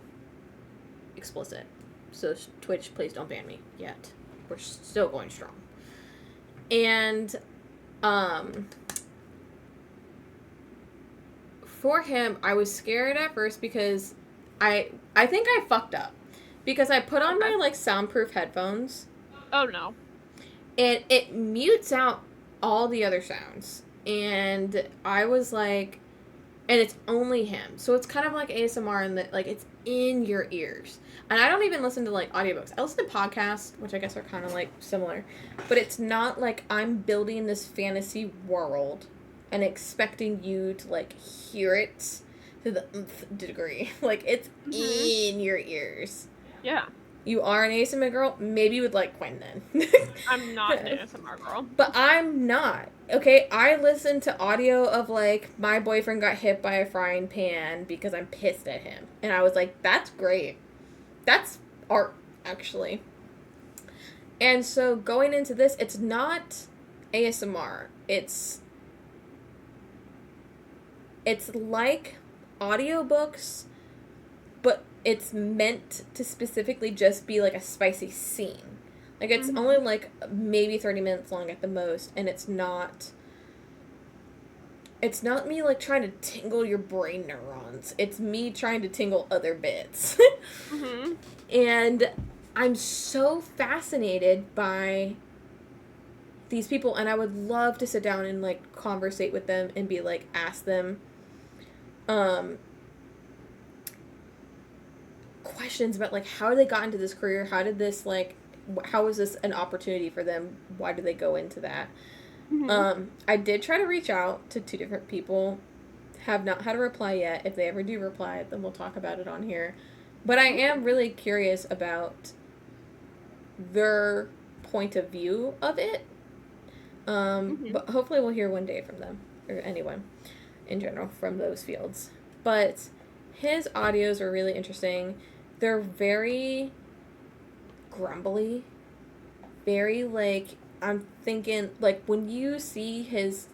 explicit. So Twitch, please don't ban me yet. We're still going strong. And for him, I was scared at first because I think I fucked up, because I put on my, like, soundproof headphones. Oh no. And it mutes out all the other sounds. And I was like, and it's only him. So it's kind of like ASMR in that, like, it's in your ears. And I don't even listen to, like, audiobooks. I listen to podcasts, which I guess are kind of, like, similar. But it's not like I'm building this fantasy world and expecting you to, like, hear it to the nth degree. Like, it's in your ears. Yeah. You are an ASMR girl? Maybe you would like Quinn then. I'm not an ASMR girl. But I'm not. Okay, I listen to audio of, like, my boyfriend got hit by a frying pan because I'm pissed at him. And I was like, that's great. That's art, actually. And so going into this, it's not ASMR. It's like audiobooks, but it's meant to specifically just be, like, a spicy scene. Like, it's only, like, maybe 30 minutes long at the most, and it's not me, like, trying to tingle your brain neurons. It's me trying to tingle other bits. And I'm so fascinated by these people, and I would love to sit down and, like, conversate with them and be, like, ask them, questions about, like, how they got into this career, how did this, like, how was this an opportunity for them, why did they go into that. I did try to reach out to 2 different people, have not had a reply yet. If they ever do reply, then we'll talk about it on here. But I am really curious about their point of view of it. But hopefully we'll hear one day from them, or anyone in general from those fields. But his audios are really interesting. They're very grumbly, very, like, I'm thinking, like, when you see his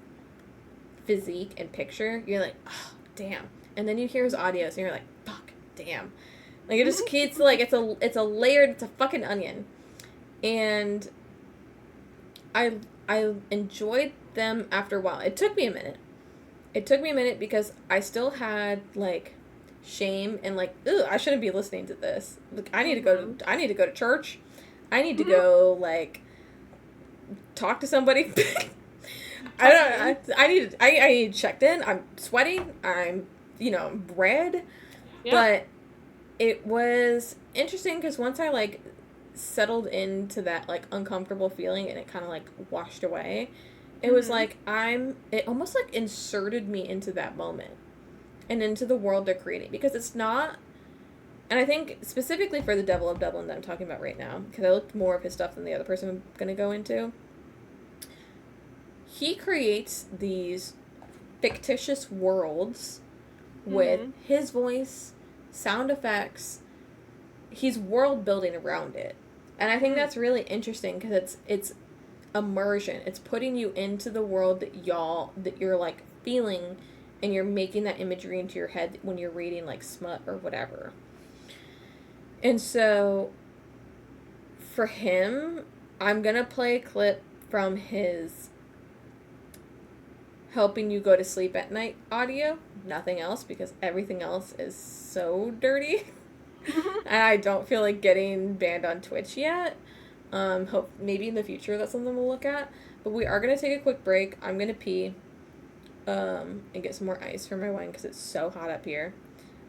physique and picture, you're like, oh, damn. And then you hear his audios, and you're like, fuck, damn. Like, it just keeps, like, it's a layered, it's a fucking onion. And I enjoyed them after a while. It took me a minute because I still had, like, shame and, like, ugh, I shouldn't be listening to this. Like, I need to go to church. I need to go, like, talk to somebody. I need checked in. I'm sweating. I'm, red. Yeah. But it was interesting because once I, like, settled into that like uncomfortable feeling and it kind of like washed away. It was like it almost like inserted me into that moment and into the world they're creating, because it's not, and I think specifically for the Devil of Dublin that I'm talking about right now, because I looked more of his stuff than the other person I'm going to go into, he creates these fictitious worlds with his voice, sound effects. He's world building around it. And I think that's really interesting because it's immersion. It's putting you into the world that you're like feeling, and you're making that imagery into your head when you're reading like smut or whatever. And so for him, I'm going to play a clip from his helping you go to sleep at night audio. Nothing else, because everything else is so dirty. And I don't feel like getting banned on Twitch yet. Hope maybe in the future that's something we'll look at. But we are going to take a quick break. I'm going to pee and get some more ice for my wine because it's so hot up here.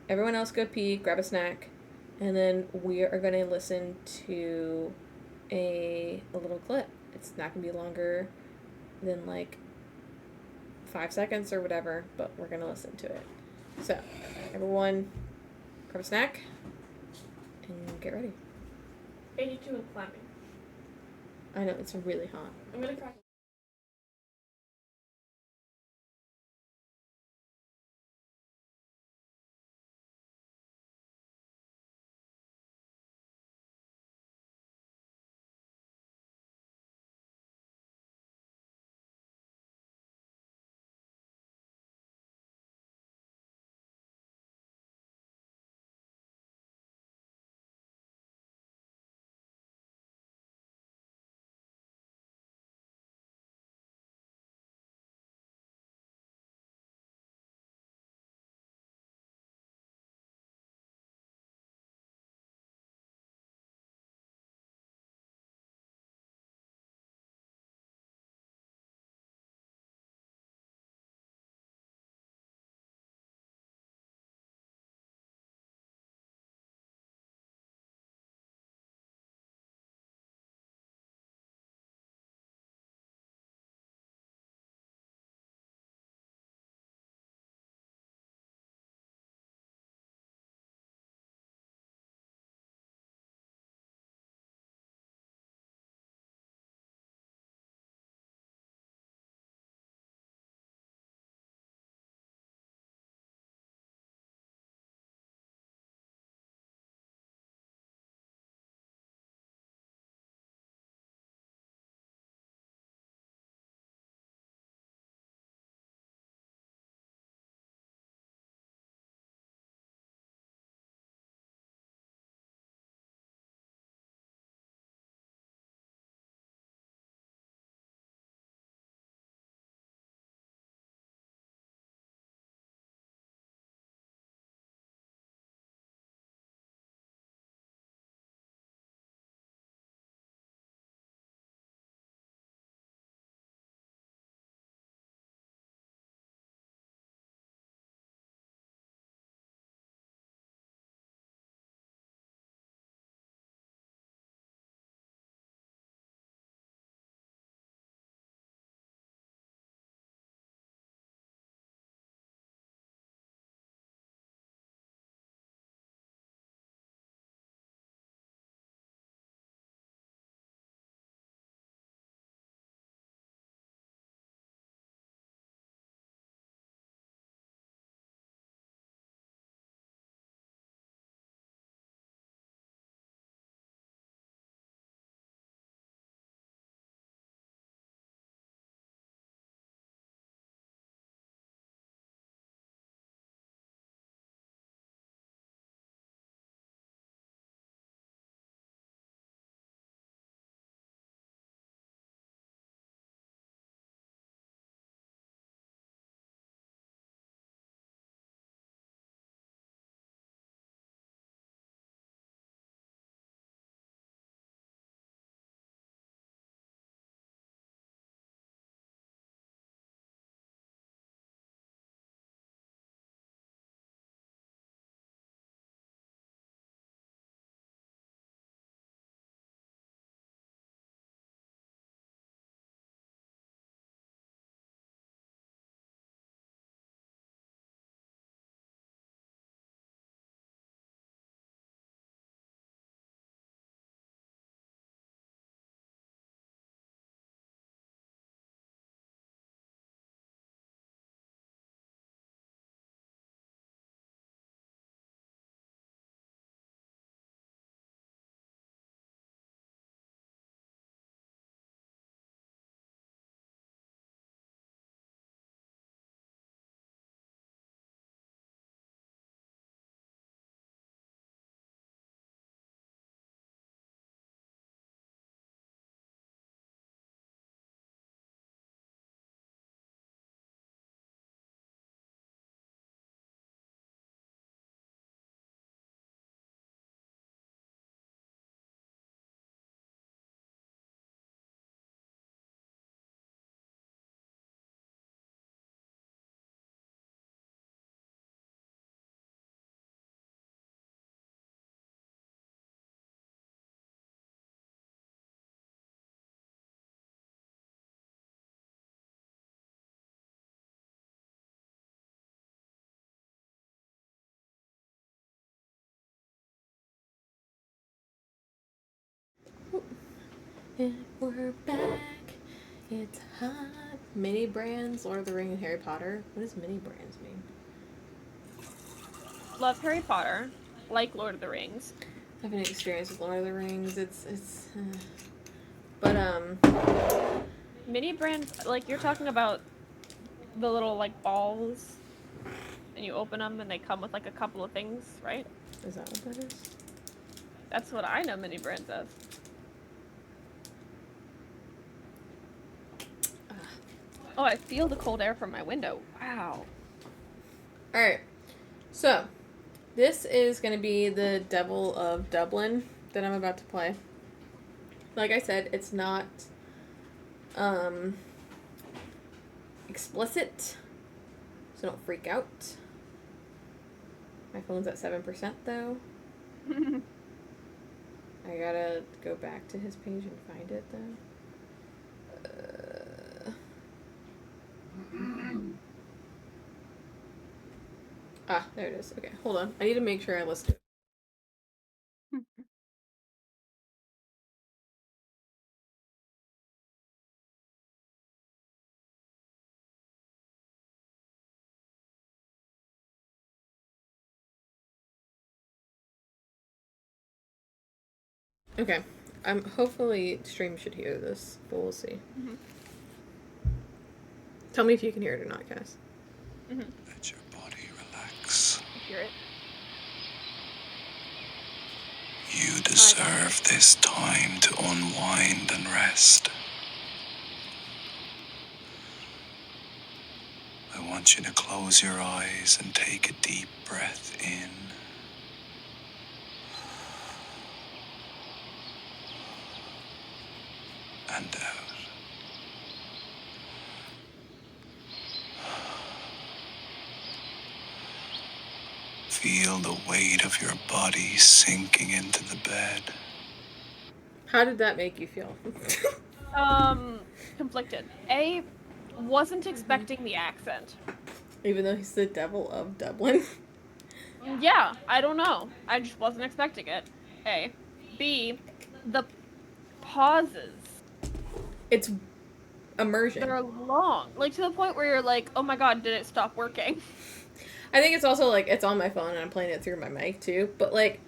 Everyone else go pee, grab a snack, and then we are going to listen to a little clip. It's not going to be longer than like 5 seconds or whatever, but we're going to listen to it. So, everyone grab a snack and get ready. 82 and climbing. I know, it's really hot. I'm gonna crack And we're back. It's hot. Mini brands, Lord of the Rings and Harry Potter. What does mini brands mean? Love Harry Potter. Like Lord of the Rings. I have an experience with Lord of the Rings. But Mini brands, like you're talking about the little like balls, and you open them and they come with like a couple of things, right? is that what that is? That's what I know mini brands as. Oh, I feel the cold air from my window. Wow. Alright. So, this is going to be the Devil of Dublin that I'm about to play. Like I said, it's not explicit, so don't freak out. My phone's at 7% though. I gotta go back to his page and find it though. There it is. Okay, hold on. I need to make sure I list it. Okay. Hopefully stream should hear this, but we'll see. Mm-hmm. Tell me if you can hear it or not, Cass. Mm-hmm. Let your body relax. I hear it. You deserve this time to unwind and rest. I want you to close your eyes and take a deep breath in. And out. Feel the weight of your body sinking into the bed. How did that make you feel? Conflicted. Wasn't expecting the accent. Even though he's the Devil of Dublin. Yeah, I don't know. I just wasn't expecting it. A. B. The pauses. It's immersion. They're long. Like, to the point where you're like, oh my god, did it stop working? I think it's also, like, it's on my phone and I'm playing it through my mic, too. But, like,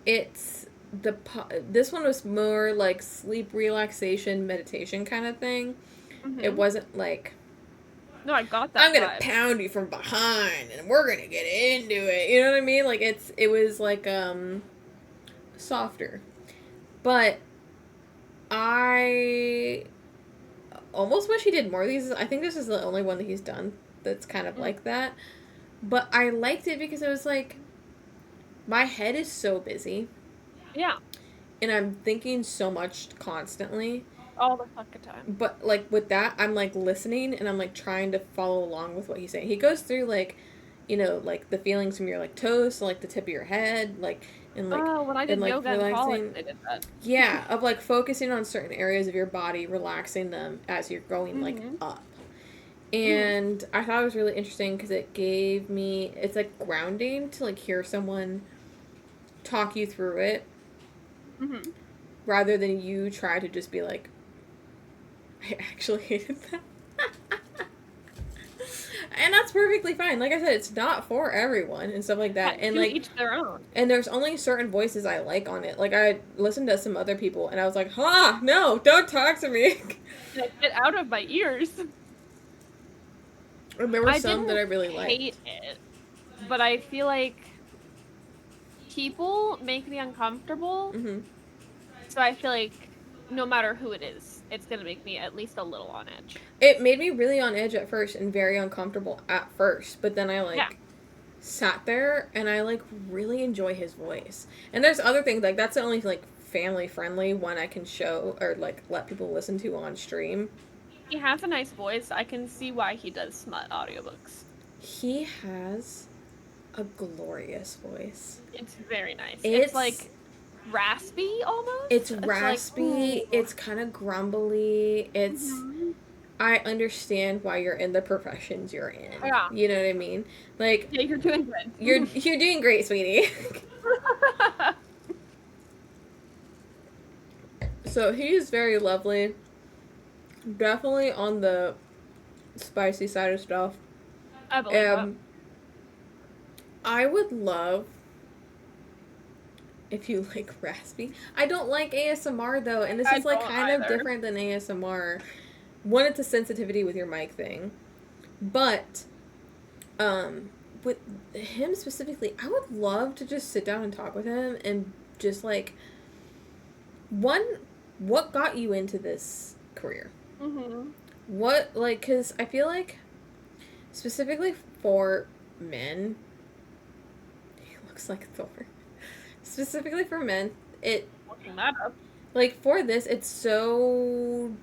it's this one was more, like, sleep relaxation meditation kind of thing. Mm-hmm. It wasn't, like... No, I got that I'm gonna vibe. pound you from behind and we're gonna get into it. You know what I mean? Like, it was, like, softer. But I almost wish he did more of these. I think this is the only one that he's done that's kind of like that. But I liked it because it was like, my head is so busy. Yeah. And I'm thinking so much constantly. All the fucking time. But, like, with that, I'm, like, listening and I'm, like, trying to follow along with what he's saying. He goes through, like, you know, like, the feelings from your, like, toes to, like, the tip of your head, like, and, like... Oh, when I did yoga in college, I did that. Yeah, of, like, focusing on certain areas of your body, relaxing them as you're going, like, up. And I thought it was really interesting because it gave me... It's, like, grounding to, like, hear someone talk you through it. Mm-hmm. Rather than you try to just be, like... I actually hated that. And that's perfectly fine. Like I said, it's not for everyone and stuff like that. And like each their own. And there's only certain voices I like on it. Like I listened to some other people and I was like, no, don't talk to me. Get out of my ears. And there were some that I really liked. I hate it, but I feel like people make me uncomfortable. Mm-hmm. So I feel like no matter who it is, it's going to make me at least a little on edge. It made me really on edge at first and very uncomfortable at first. But then I, sat there and I, really enjoy his voice. And there's other things, that's the only, family-friendly one I can show or, let people listen to on stream. He has a nice voice. I can see why he does smut audiobooks. He has a glorious voice. It's very nice. It's raspy almost. It's raspy. It's kind of grumbly. It's I understand why you're in the professions you're in. Yeah. You know what I mean? Yeah, you're doing good. You're doing great, sweetie. So So he is very lovely. Definitely on the spicy side of stuff. I believe that. I would love if you like raspy. I don't like ASMR though, and this is like kind of different than ASMR. One, it's a sensitivity with your mic thing. But with him specifically, I would love to just sit down and talk with him and just like what got you into this career? Mm-hmm. What, like, because I feel like specifically for men, he looks like Thor. Specifically for men, Looking that up. like, for this, it's so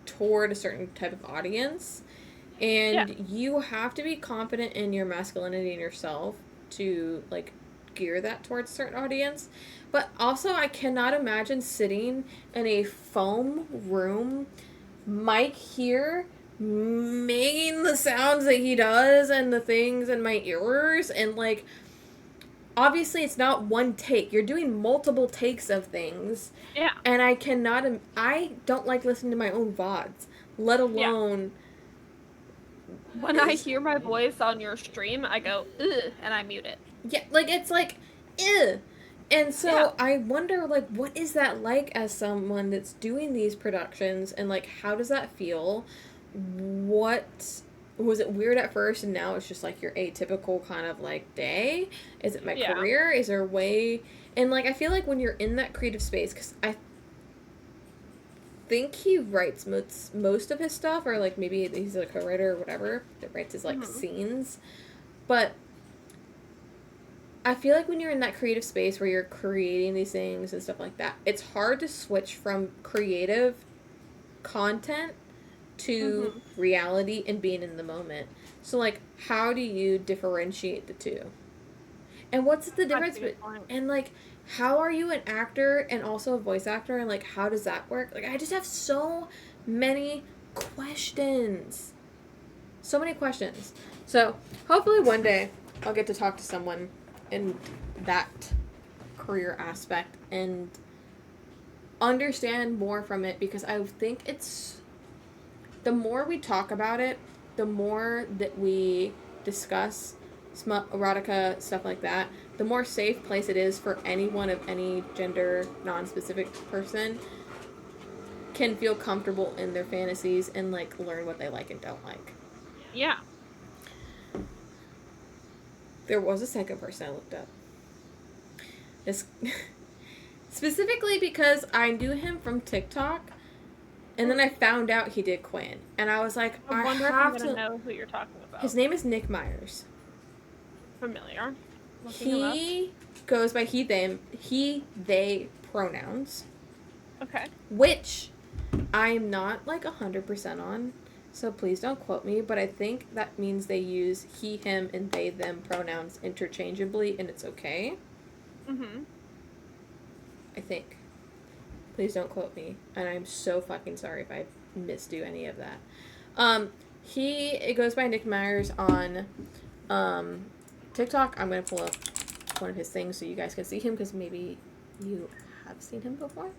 toward a certain type of audience, and you have to be confident in your masculinity and yourself to, like, gear that towards a certain audience. But also, I cannot imagine sitting in a foam room, mic here, making the sounds that he does and the things in my ears, and, like, obviously it's not one take. You're doing multiple takes of things. Yeah. And I don't like listening to my own VODs, let alone... When I hear my voice on your stream, I go, ugh, and I mute it. Yeah, like, it's like, ew. And so I wonder, like, what is that like as someone that's doing these productions, and, like, how does that feel? What... Was it weird at first, and now it's just, like, your atypical kind of, like, day? Is it my career? Is there a way... And, like, I feel like when you're in that creative space, because I think he writes most of his stuff, or, like, maybe he's, like, a writer or whatever that writes his, like, scenes. But I feel like when you're in that creative space where you're creating these things and stuff like that, it's hard to switch from creative content to reality and being in the moment. So, like, how do you differentiate the two? And what's the difference? And, like, how are you an actor and also a voice actor? And, like, how does that work? Like, I just have so many questions. So many questions. So, hopefully one day I'll get to talk to someone in that career aspect and understand more from it, because I think it's... The more we talk about it, the more that we discuss smut, erotica, stuff like that, the more safe place it is for anyone of any gender, non-specific person can feel comfortable in their fantasies and, like, learn what they like and don't like. Yeah. There was a second person I looked up. This specifically because I knew him from TikTok, and then I found out he did Quinn, and I was like, I wonder have if I'm gonna know who you're talking about. His name is Nick Myers. Familiar. He goes by he, they pronouns. Okay. Which I'm not, like, 100% on, so please don't quote me, but I think that means they use he, him, and they, them pronouns interchangeably, and it's okay. Mm-hmm. I think. Please don't quote me, and I'm so fucking sorry if I misdo any of that. It goes by Nick Myers on TikTok. I'm going to pull up one of his things so you guys can see him, because maybe you have seen him before.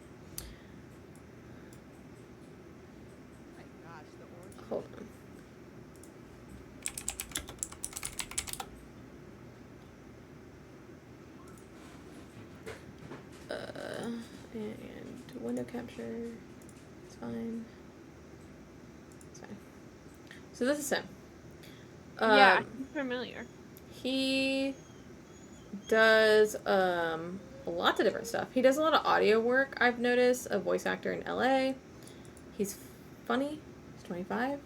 Hold on. And window capture. It's fine. It's fine. So this is him. Yeah, I'm familiar. He does lots of different stuff. He does a lot of audio work, I've noticed. A voice actor in LA. He's funny. He's 25.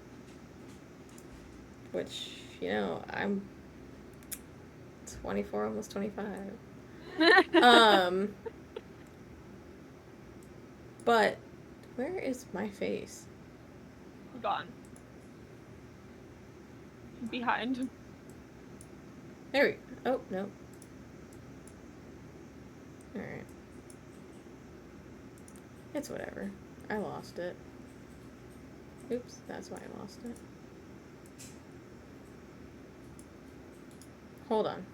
Which, you know, I'm 24, almost 25. But where is my face? Gone. Behind. There we go. Oh, no. Alright. It's whatever. I lost it. Oops, that's why I lost it. Hold on.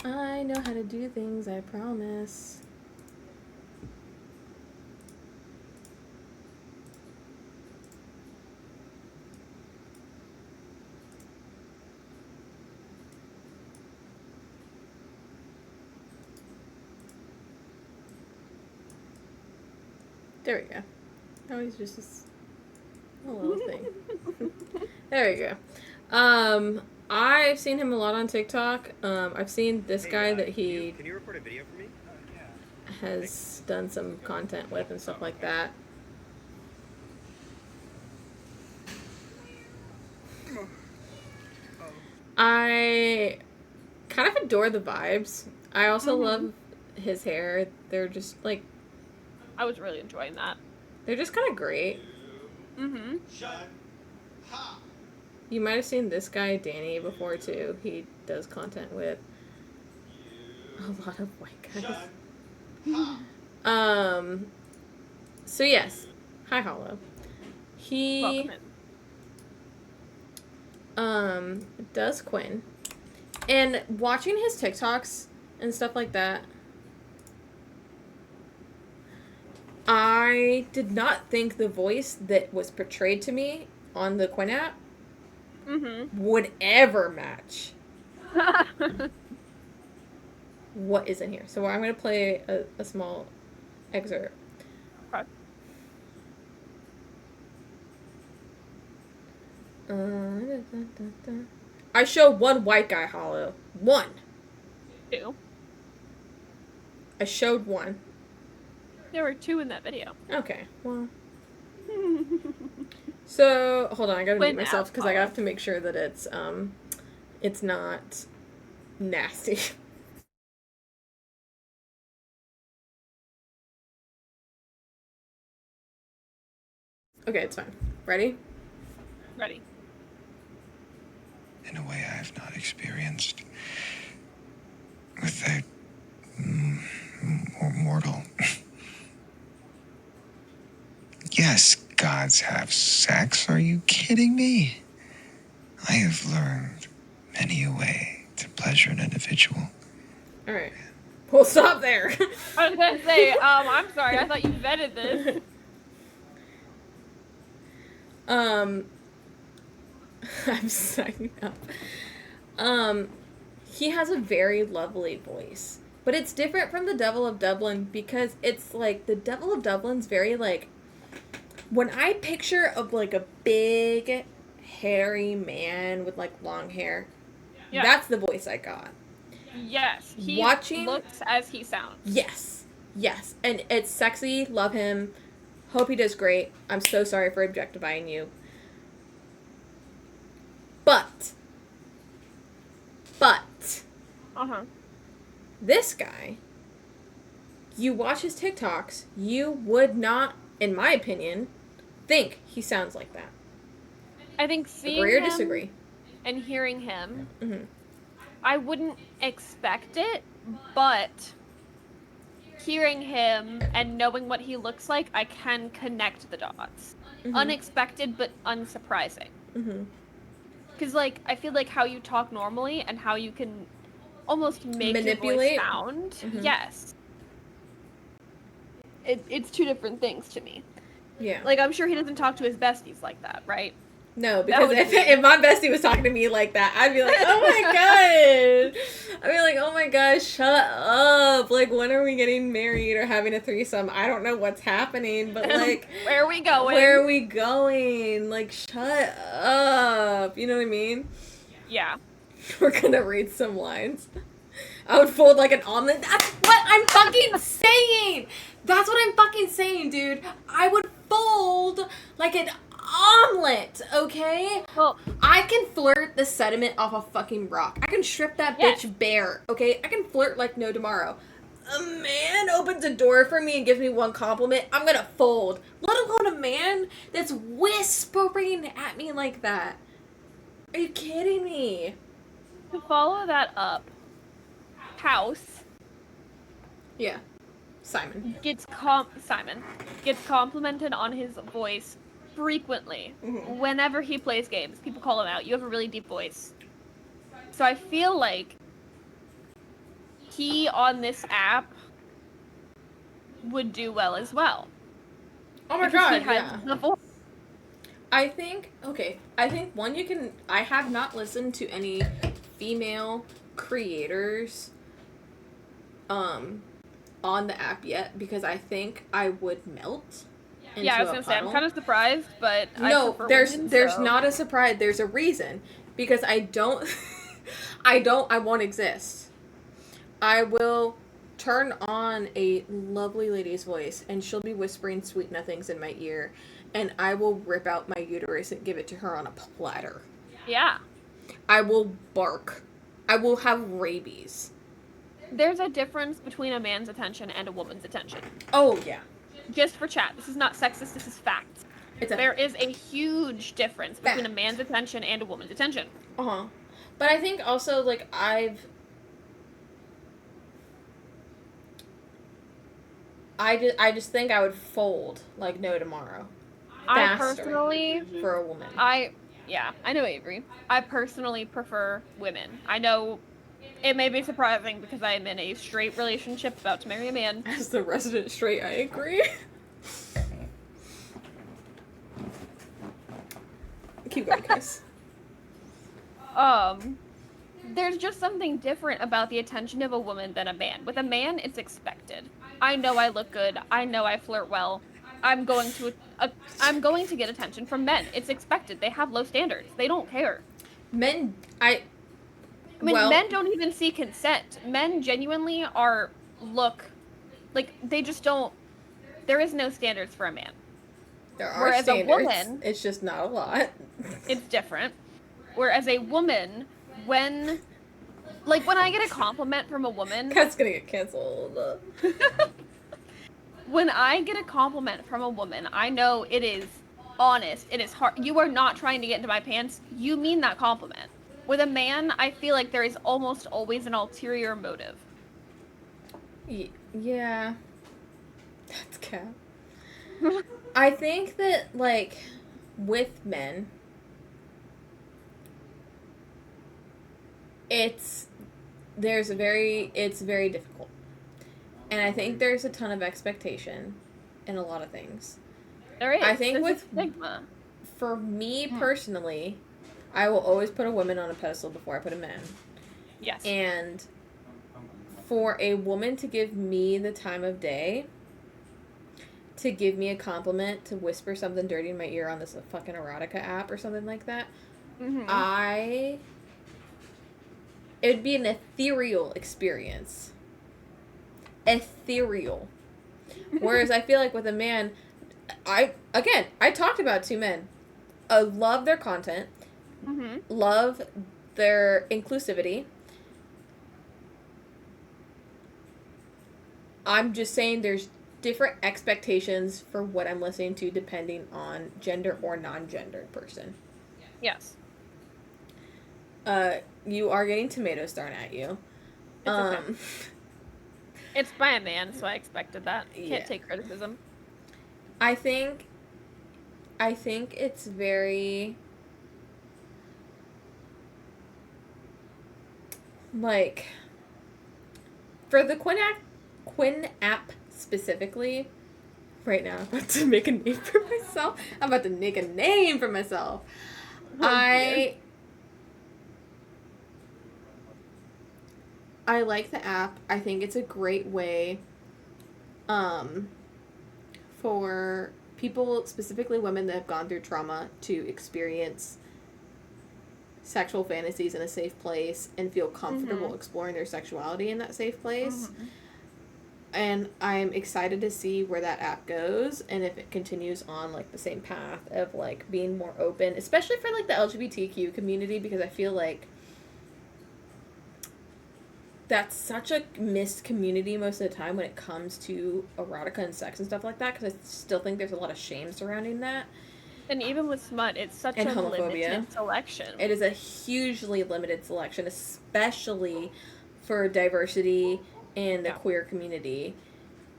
I know how to do things, I promise. There we go. Oh, he's just a little thing. There we go. I've seen him a lot on TikTok. I've seen this guy that he Can you record a video for me? has done some content with and stuff like that. I kind of adore the vibes. I also love his hair. They're just like, I was really enjoying that. they're just kind of great. Mm-hmm. You might have seen this guy, Danny, before too. He does content with a lot of white guys. So yes. Hi, Hollow. He Welcome in. does Quinn. And watching his TikToks and stuff like that, I did not think the voice that was portrayed to me on the Quinn app would ever match what is in here. So I'm going to play a small excerpt. Okay. I showed one white guy, Hollow. One. 2. I showed one. There were 2 in that video. Okay, well. So, hold on, I gotta mute myself because I have to make sure that it's not nasty. Okay, it's fine. Ready? Ready. In a way I have not experienced with a mortal. Yes, gods have sex. Are you kidding me? I have learned many a way to pleasure an individual. Alright. We'll stop there. I was gonna say, I'm sorry, I thought you vetted this. I'm signing up. He has a very lovely voice. But it's different from the Devil of Dublin because it's like, the Devil of Dublin's very like, when I picture of like a big, hairy man with like long hair, that's the voice I got. Yes, he looks as he sounds. Yes, and it's sexy. Love him. Hope he does great. I'm so sorry for objectifying you. But, this guy, you watch his TikToks, you would not, in my opinion, think he sounds like that. I think seeing Agree or him disagree? and hearing him, I wouldn't expect it, but hearing him and knowing what he looks like, I can connect the dots. Unexpected, but unsurprising. Because, like, I feel like how you talk normally and how you can almost make Manipulate your voice sound. Yes. It's 2 different things to me. Yeah. Like, I'm sure he doesn't talk to his besties like that, right? No, because if my bestie was talking to me like that, I'd be like, oh my god. I'd be like, oh my gosh, shut up. Like, when are we getting married or having a threesome? I don't know what's happening, but like... Where are we going? Where are we going? Like, shut up. You know what I mean? Yeah. We're gonna read some lines. I would fold like an omelet. That's what I'm fucking saying! That's what I'm fucking saying, dude. I would fold like an omelet, okay? Well, I can flirt the sediment off a fucking rock. I can strip that bitch bare, okay? I can flirt like no tomorrow. A man opens a door for me and gives me one compliment, I'm gonna fold. Let alone a man that's whispering at me like that. Are you kidding me? to follow that up, House Yeah. Simon gets complimented on his voice frequently. Whenever he plays games, people call him out. You have a really deep voice. So I feel like he on this app would do well as well. Oh my because god, he has yeah. the voice. I think one, you can, I have not listened to any female creators on the app yet because I think I would melt into Yeah, I was a gonna say I'm puddle. kind of surprised, but No, I prefer there's women, there's so. not a surprise. There's a reason, because I don't, I won't exist. I will turn on a lovely lady's voice, and she'll be whispering sweet nothings in my ear, and I will rip out my uterus and give it to her on a platter. Yeah. I will bark. I will have rabies. There's a difference between a man's attention and a woman's attention. Oh yeah, Just for chat. This is not sexist, this is fact. There is a huge difference between a man's attention and a woman's attention. Uh-huh. But I think also, like, I just think I would fold like no tomorrow. I Faster. personally, For a woman. I know Avery. I personally prefer women. I know it may be surprising because I am in a straight relationship about to marry a man. As the resident straight, I agree. Keep going, Chris. There's just something different about the attention of a woman than a man. With a man, it's expected. I know I look good. I know I flirt well. I'm going to get attention from men. It's expected. They have low standards. They don't care. Men, I mean, men don't even see consent. Men genuinely they just don't. There is no standards for a man. there are Whereas standards. a woman, It's just not a lot. it's different. Whereas a woman, when I get a compliment from a woman, That's gonna get canceled. when I get a compliment from a woman, I know it is honest. It is hard. You are not trying to get into my pants. You mean that compliment. With a man, I feel like there is almost always an ulterior motive. Yeah. That's cap. I think that, like, with men, it's very difficult. And I think there's a ton of expectation in a lot of things. There is. I think There's with a stigma. For me personally, I will always put a woman on a pedestal before I put a man. Yes. And for a woman to give me the time of day, to give me a compliment, to whisper something dirty in my ear on this fucking erotica app or something like that, Mm-hmm. It'd be an ethereal experience. Ethereal. Whereas I feel like with a man, I talked about two men. I love their content. Mm-hmm. Love their inclusivity. I'm just saying there's different expectations for what I'm listening to depending on gender or non-gendered person. Yes. You are getting tomatoes thrown at you. It's okay. It's by a man, so I expected that. Can't take criticism. I think it's very, like, for the Quinn app specifically, right now I'm about to make a name for myself. I like the app. I think it's a great way for people, specifically women that have gone through trauma, to experience sexual fantasies in a safe place and feel comfortable exploring their sexuality in that safe place. And I'm excited to see where that app goes and if it continues on, like, the same path of, like, being more open, especially for, like, the LGBTQ community, because I feel like that's such a missed community most of the time when it comes to erotica and sex and stuff like that, because I still think there's a lot of shame surrounding that. And even with smut, it's such And a homophobia. limited selection. It is a hugely limited selection, especially for diversity in the queer community.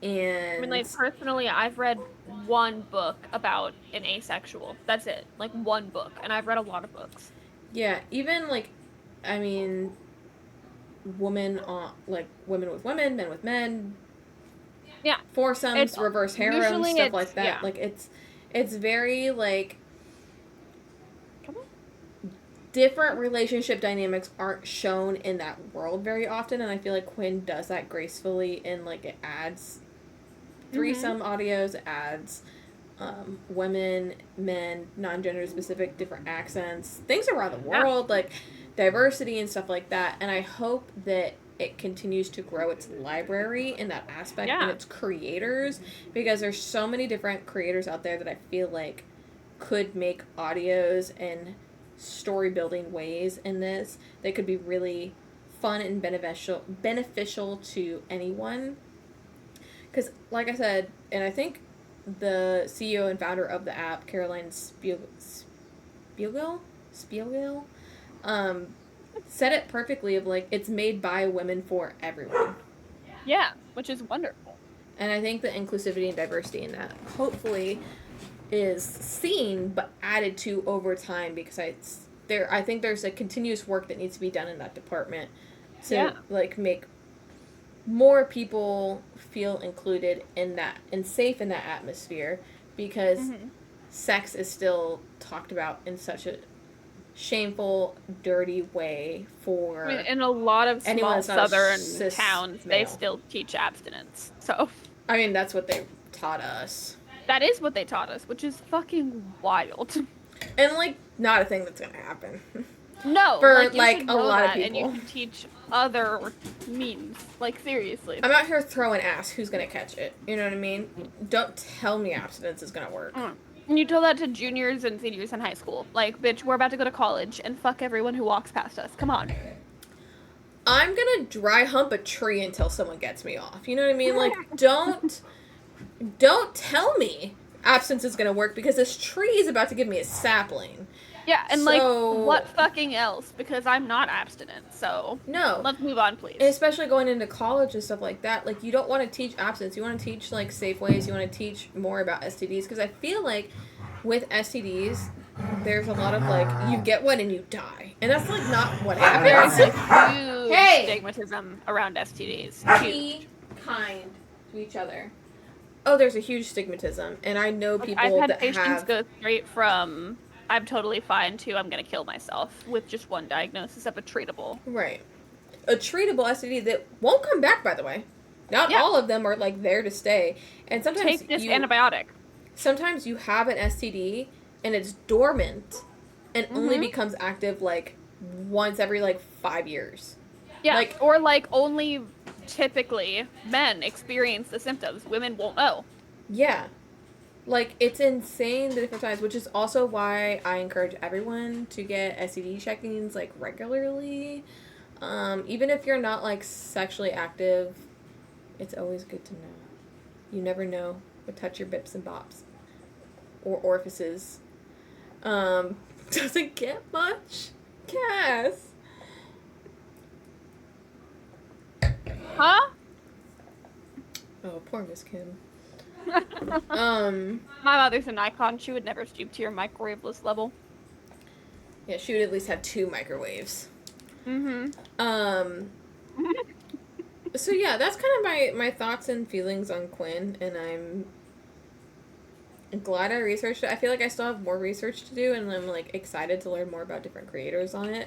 And I mean, like, personally, I've read one book about an asexual. That's it. Like, one book. And I've read a lot of books. yeah, even, like, I mean, women with women, men with men. Yeah. Foursomes, reverse harems, stuff like that. Yeah. Like, it's very, like, different relationship dynamics aren't shown in that world very often, and I feel like Quinn does that gracefully in, like, it adds threesome audios, it adds women, men, non-gender specific, different accents, things around the world, like diversity and stuff like that. And I hope that it continues to grow its library in that aspect and its creators, because there's so many different creators out there that I feel like could make audios and story building ways in this that could be really fun and beneficial to anyone. Because, like I said, and I think the CEO and founder of the app, Caroline Spiegel, said it perfectly of, like, it's made by women for everyone. Yeah, which is wonderful. And I think the inclusivity and diversity in that hopefully is seen but added to over time, because I think there's a continuous work that needs to be done in that department to like make more people feel included in that and safe in that atmosphere, because sex is still talked about in such a shameful, dirty way for... I mean, in a lot of small southern towns, they still teach abstinence. So, I mean, that's what they taught us. That is what they taught us, which is fucking wild. And, like, not a thing that's gonna happen. No, for, like a lot of people. And you can teach other means. Like, seriously. I'm out here throwing ass. Who's gonna catch it? You know what I mean? Don't tell me abstinence is gonna work. And you tell that to juniors and seniors in high school. Like, bitch, we're about to go to college and fuck everyone who walks past us. Come on. I'm gonna dry hump a tree until someone gets me off. You know what I mean? Like, don't tell me abstinence is gonna work, because this tree is about to give me a sapling. Yeah, and like, what fucking else? Because I'm not abstinent, so... No. Let's move on, please. Especially going into college and stuff like that. Like, you don't want to teach abstinence. You want to teach, like, safe ways. You want to teach more about STDs. Because I feel like with STDs, there's a lot of, like, you get one and you die. And that's, like, not what happens. There's a huge stigmatism around STDs. Be kind to each other. Oh, there's a huge stigmatism. And I know people I've had that patients go straight from... I'm totally fine, too. I'm going to kill myself with just one diagnosis of a treatable. Right. A treatable STD that won't come back, by the way. Not all of them are, like, there to stay. And sometimes take this antibiotic. Sometimes you have an STD, and it's dormant, and only becomes active, like, once every, like, 5 years. Yeah, like, or, like, only typically men experience the symptoms. Women won't know. Yeah. Like, it's insane the different times, which is also why I encourage everyone to get STD check-ins, like, regularly. Even if you're not, like, sexually active, it's always good to know. You never know what touch your bips and bops. Or orifices. Doesn't get much. Cass. Huh? Oh, poor Miss Kim. My mother's an icon. She would never stoop to your microwaveless level. Yeah, she would at least have 2 microwaves. So yeah, that's kind of my thoughts and feelings on Quinn, and I'm glad I researched it. I feel like I still have more research to do, and I'm, like, excited to learn more about different creators on it.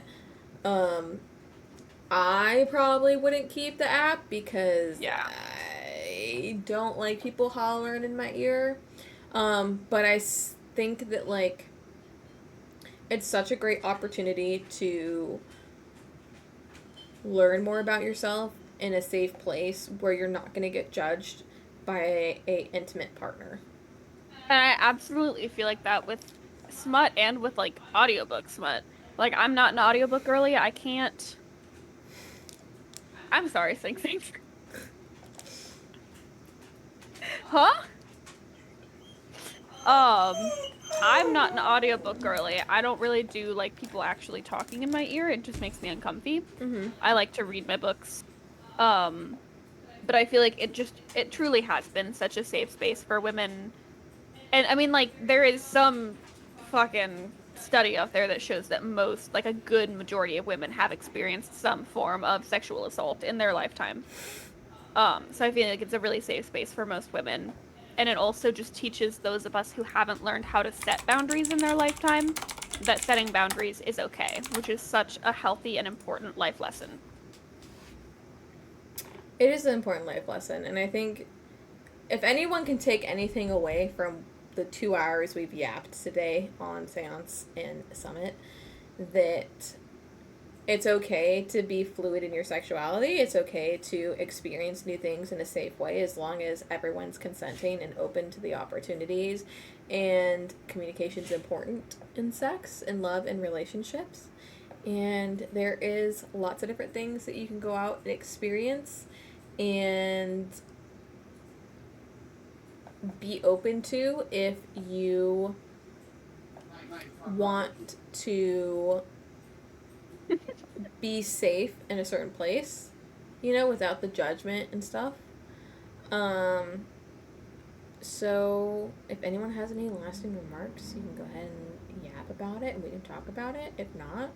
I probably wouldn't keep the app because I don't like people hollering in my ear. But I think that, like, it's such a great opportunity to learn more about yourself in a safe place where you're not going to get judged by a intimate partner. And I absolutely feel like that with smut and with, like, audiobook smut. Like, I'm not an audiobook girly. I can't... I'm sorry, Sing Sing. Huh? I'm not an audiobook girly. I don't really do, like, people actually talking in my ear. It just makes me uncomfy. I like to read my books. But I feel like it truly has been such a safe space for women. And, I mean, like, there is some fucking study out there that shows that most, like, a good majority of women have experienced some form of sexual assault in their lifetime. So I feel like it's a really safe space for most women. And it also just teaches those of us who haven't learned how to set boundaries in their lifetime that setting boundaries is okay, which is such a healthy and important life lesson. It is an important life lesson, and I think if anyone can take anything away from the 2 hours we've yapped today on Seance and Summit that it's okay to be fluid in your sexuality. It's okay to experience new things in a safe way as long as everyone's consenting and open to the opportunities. And communication's important in sex and love and relationships. And there is lots of different things that you can go out and experience and be open to if you want to be safe in a certain place, you know, without the judgment and stuff. So if anyone has any lasting remarks, you can go ahead and yap about it and we can talk about it. If not,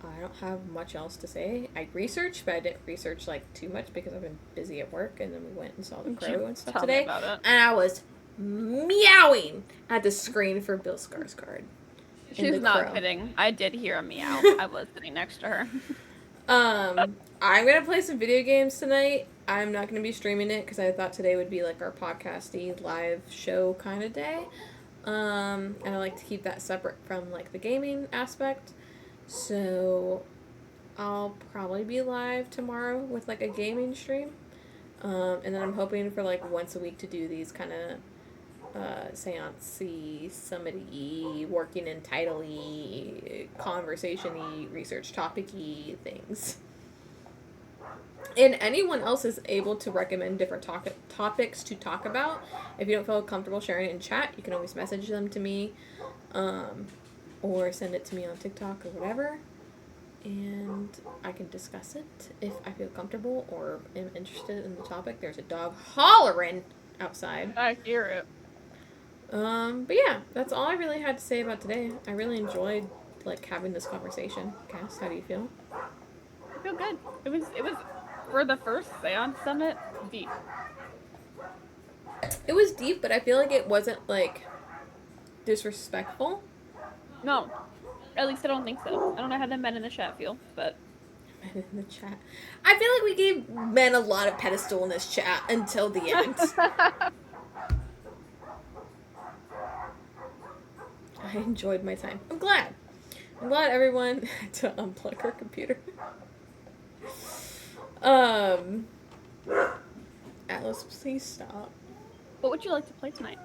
I don't have much else to say. I researched, but I didn't research like too much because I've been busy at work, and then we went and saw the crow and stuff today. And I was meowing at the screen for Bill Skarsgård. She's not kidding. I did hear a meow. I was sitting next to her. I'm gonna play some video games tonight. I'm not gonna be streaming it because I thought today would be like our podcasty live show kind of day. And I like to keep that separate from like the gaming aspect. So I'll probably be live tomorrow with like a gaming stream. And then I'm hoping for like once a week to do these kind of seance-y, summit-y, working in title-y, conversation-y, research topic-y things. And anyone else is able to recommend different topics to talk about. If you don't feel comfortable sharing it in chat, you can always message them to me, or send it to me on TikTok or whatever, and I can discuss it if I feel comfortable or am interested in the topic. There's a dog hollering outside. I hear it. But yeah, that's all I really had to say about today. I really enjoyed like having this conversation. Cass, how do you feel? I feel good. It was for the first Seance Summit, deep. It was deep, but I feel like it wasn't like disrespectful. No, at least I don't think so. I don't know how the men in the chat feel, but Men in the chat. I feel like we gave men a lot of pedestal in this chat until the end. I enjoyed my time. I'm glad everyone had to unplug her computer. Atlas, please stop. What would you like to play tonight?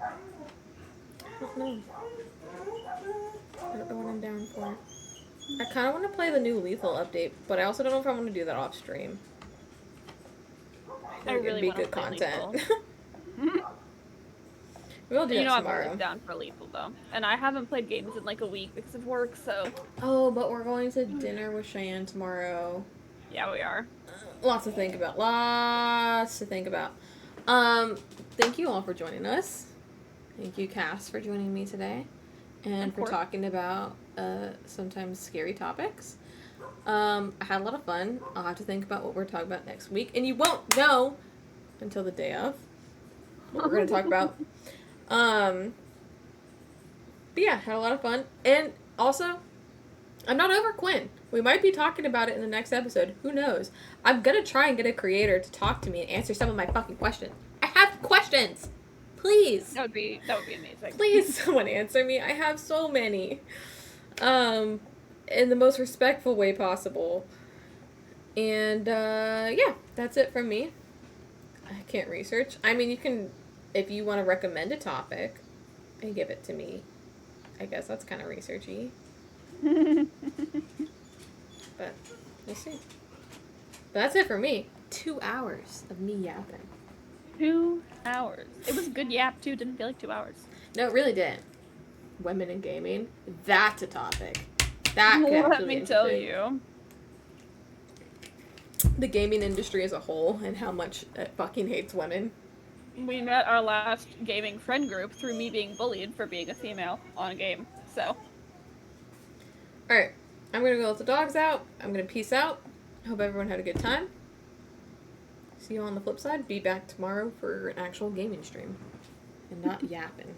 I don't know. I don't know what I'm down for. I kind of want to play the new Lethal update, but I also don't know if I want to do that off stream. I really it'd be good content. We'll do you it know tomorrow. I'm always down for Lethal though, and I haven't played games in like a week because of work. So. Oh, but we're going to dinner with Cheyenne tomorrow. Yeah, we are. Lots to think about. Thank you all for joining us. Thank you, Cass, for joining me today. And for talking about sometimes scary topics. I had a lot of fun. I'll have to think about what we're talking about next week. And you won't know until the day of what we're going to talk about. But yeah, had a lot of fun. And also, I'm not over Quinn. We might be talking about it in the next episode. Who knows? I'm going to try and get a creator to talk to me and answer some of my fucking questions. I have questions. Please. That would be amazing. Please, someone answer me. I have so many. In the most respectful way possible. And, yeah, that's it from me. I can't research. I mean, you can, if you want to recommend a topic and give it to me, I guess that's kind of researchy. But, we'll see. But that's it for me. 2 hours of me yapping. 2 hours. It was a good yap too. Didn't feel like 2 hours. No, it really didn't. Women in gaming. That's a topic. That could Let actually me tell you. The gaming industry as a whole and how much it fucking hates women. We met our last gaming friend group through me being bullied for being a female on a game. So. Alright. I'm gonna go let the dogs out. I'm gonna peace out. Hope everyone had a good time. See you on the flip side. Be back tomorrow for an actual gaming stream. And not yapping.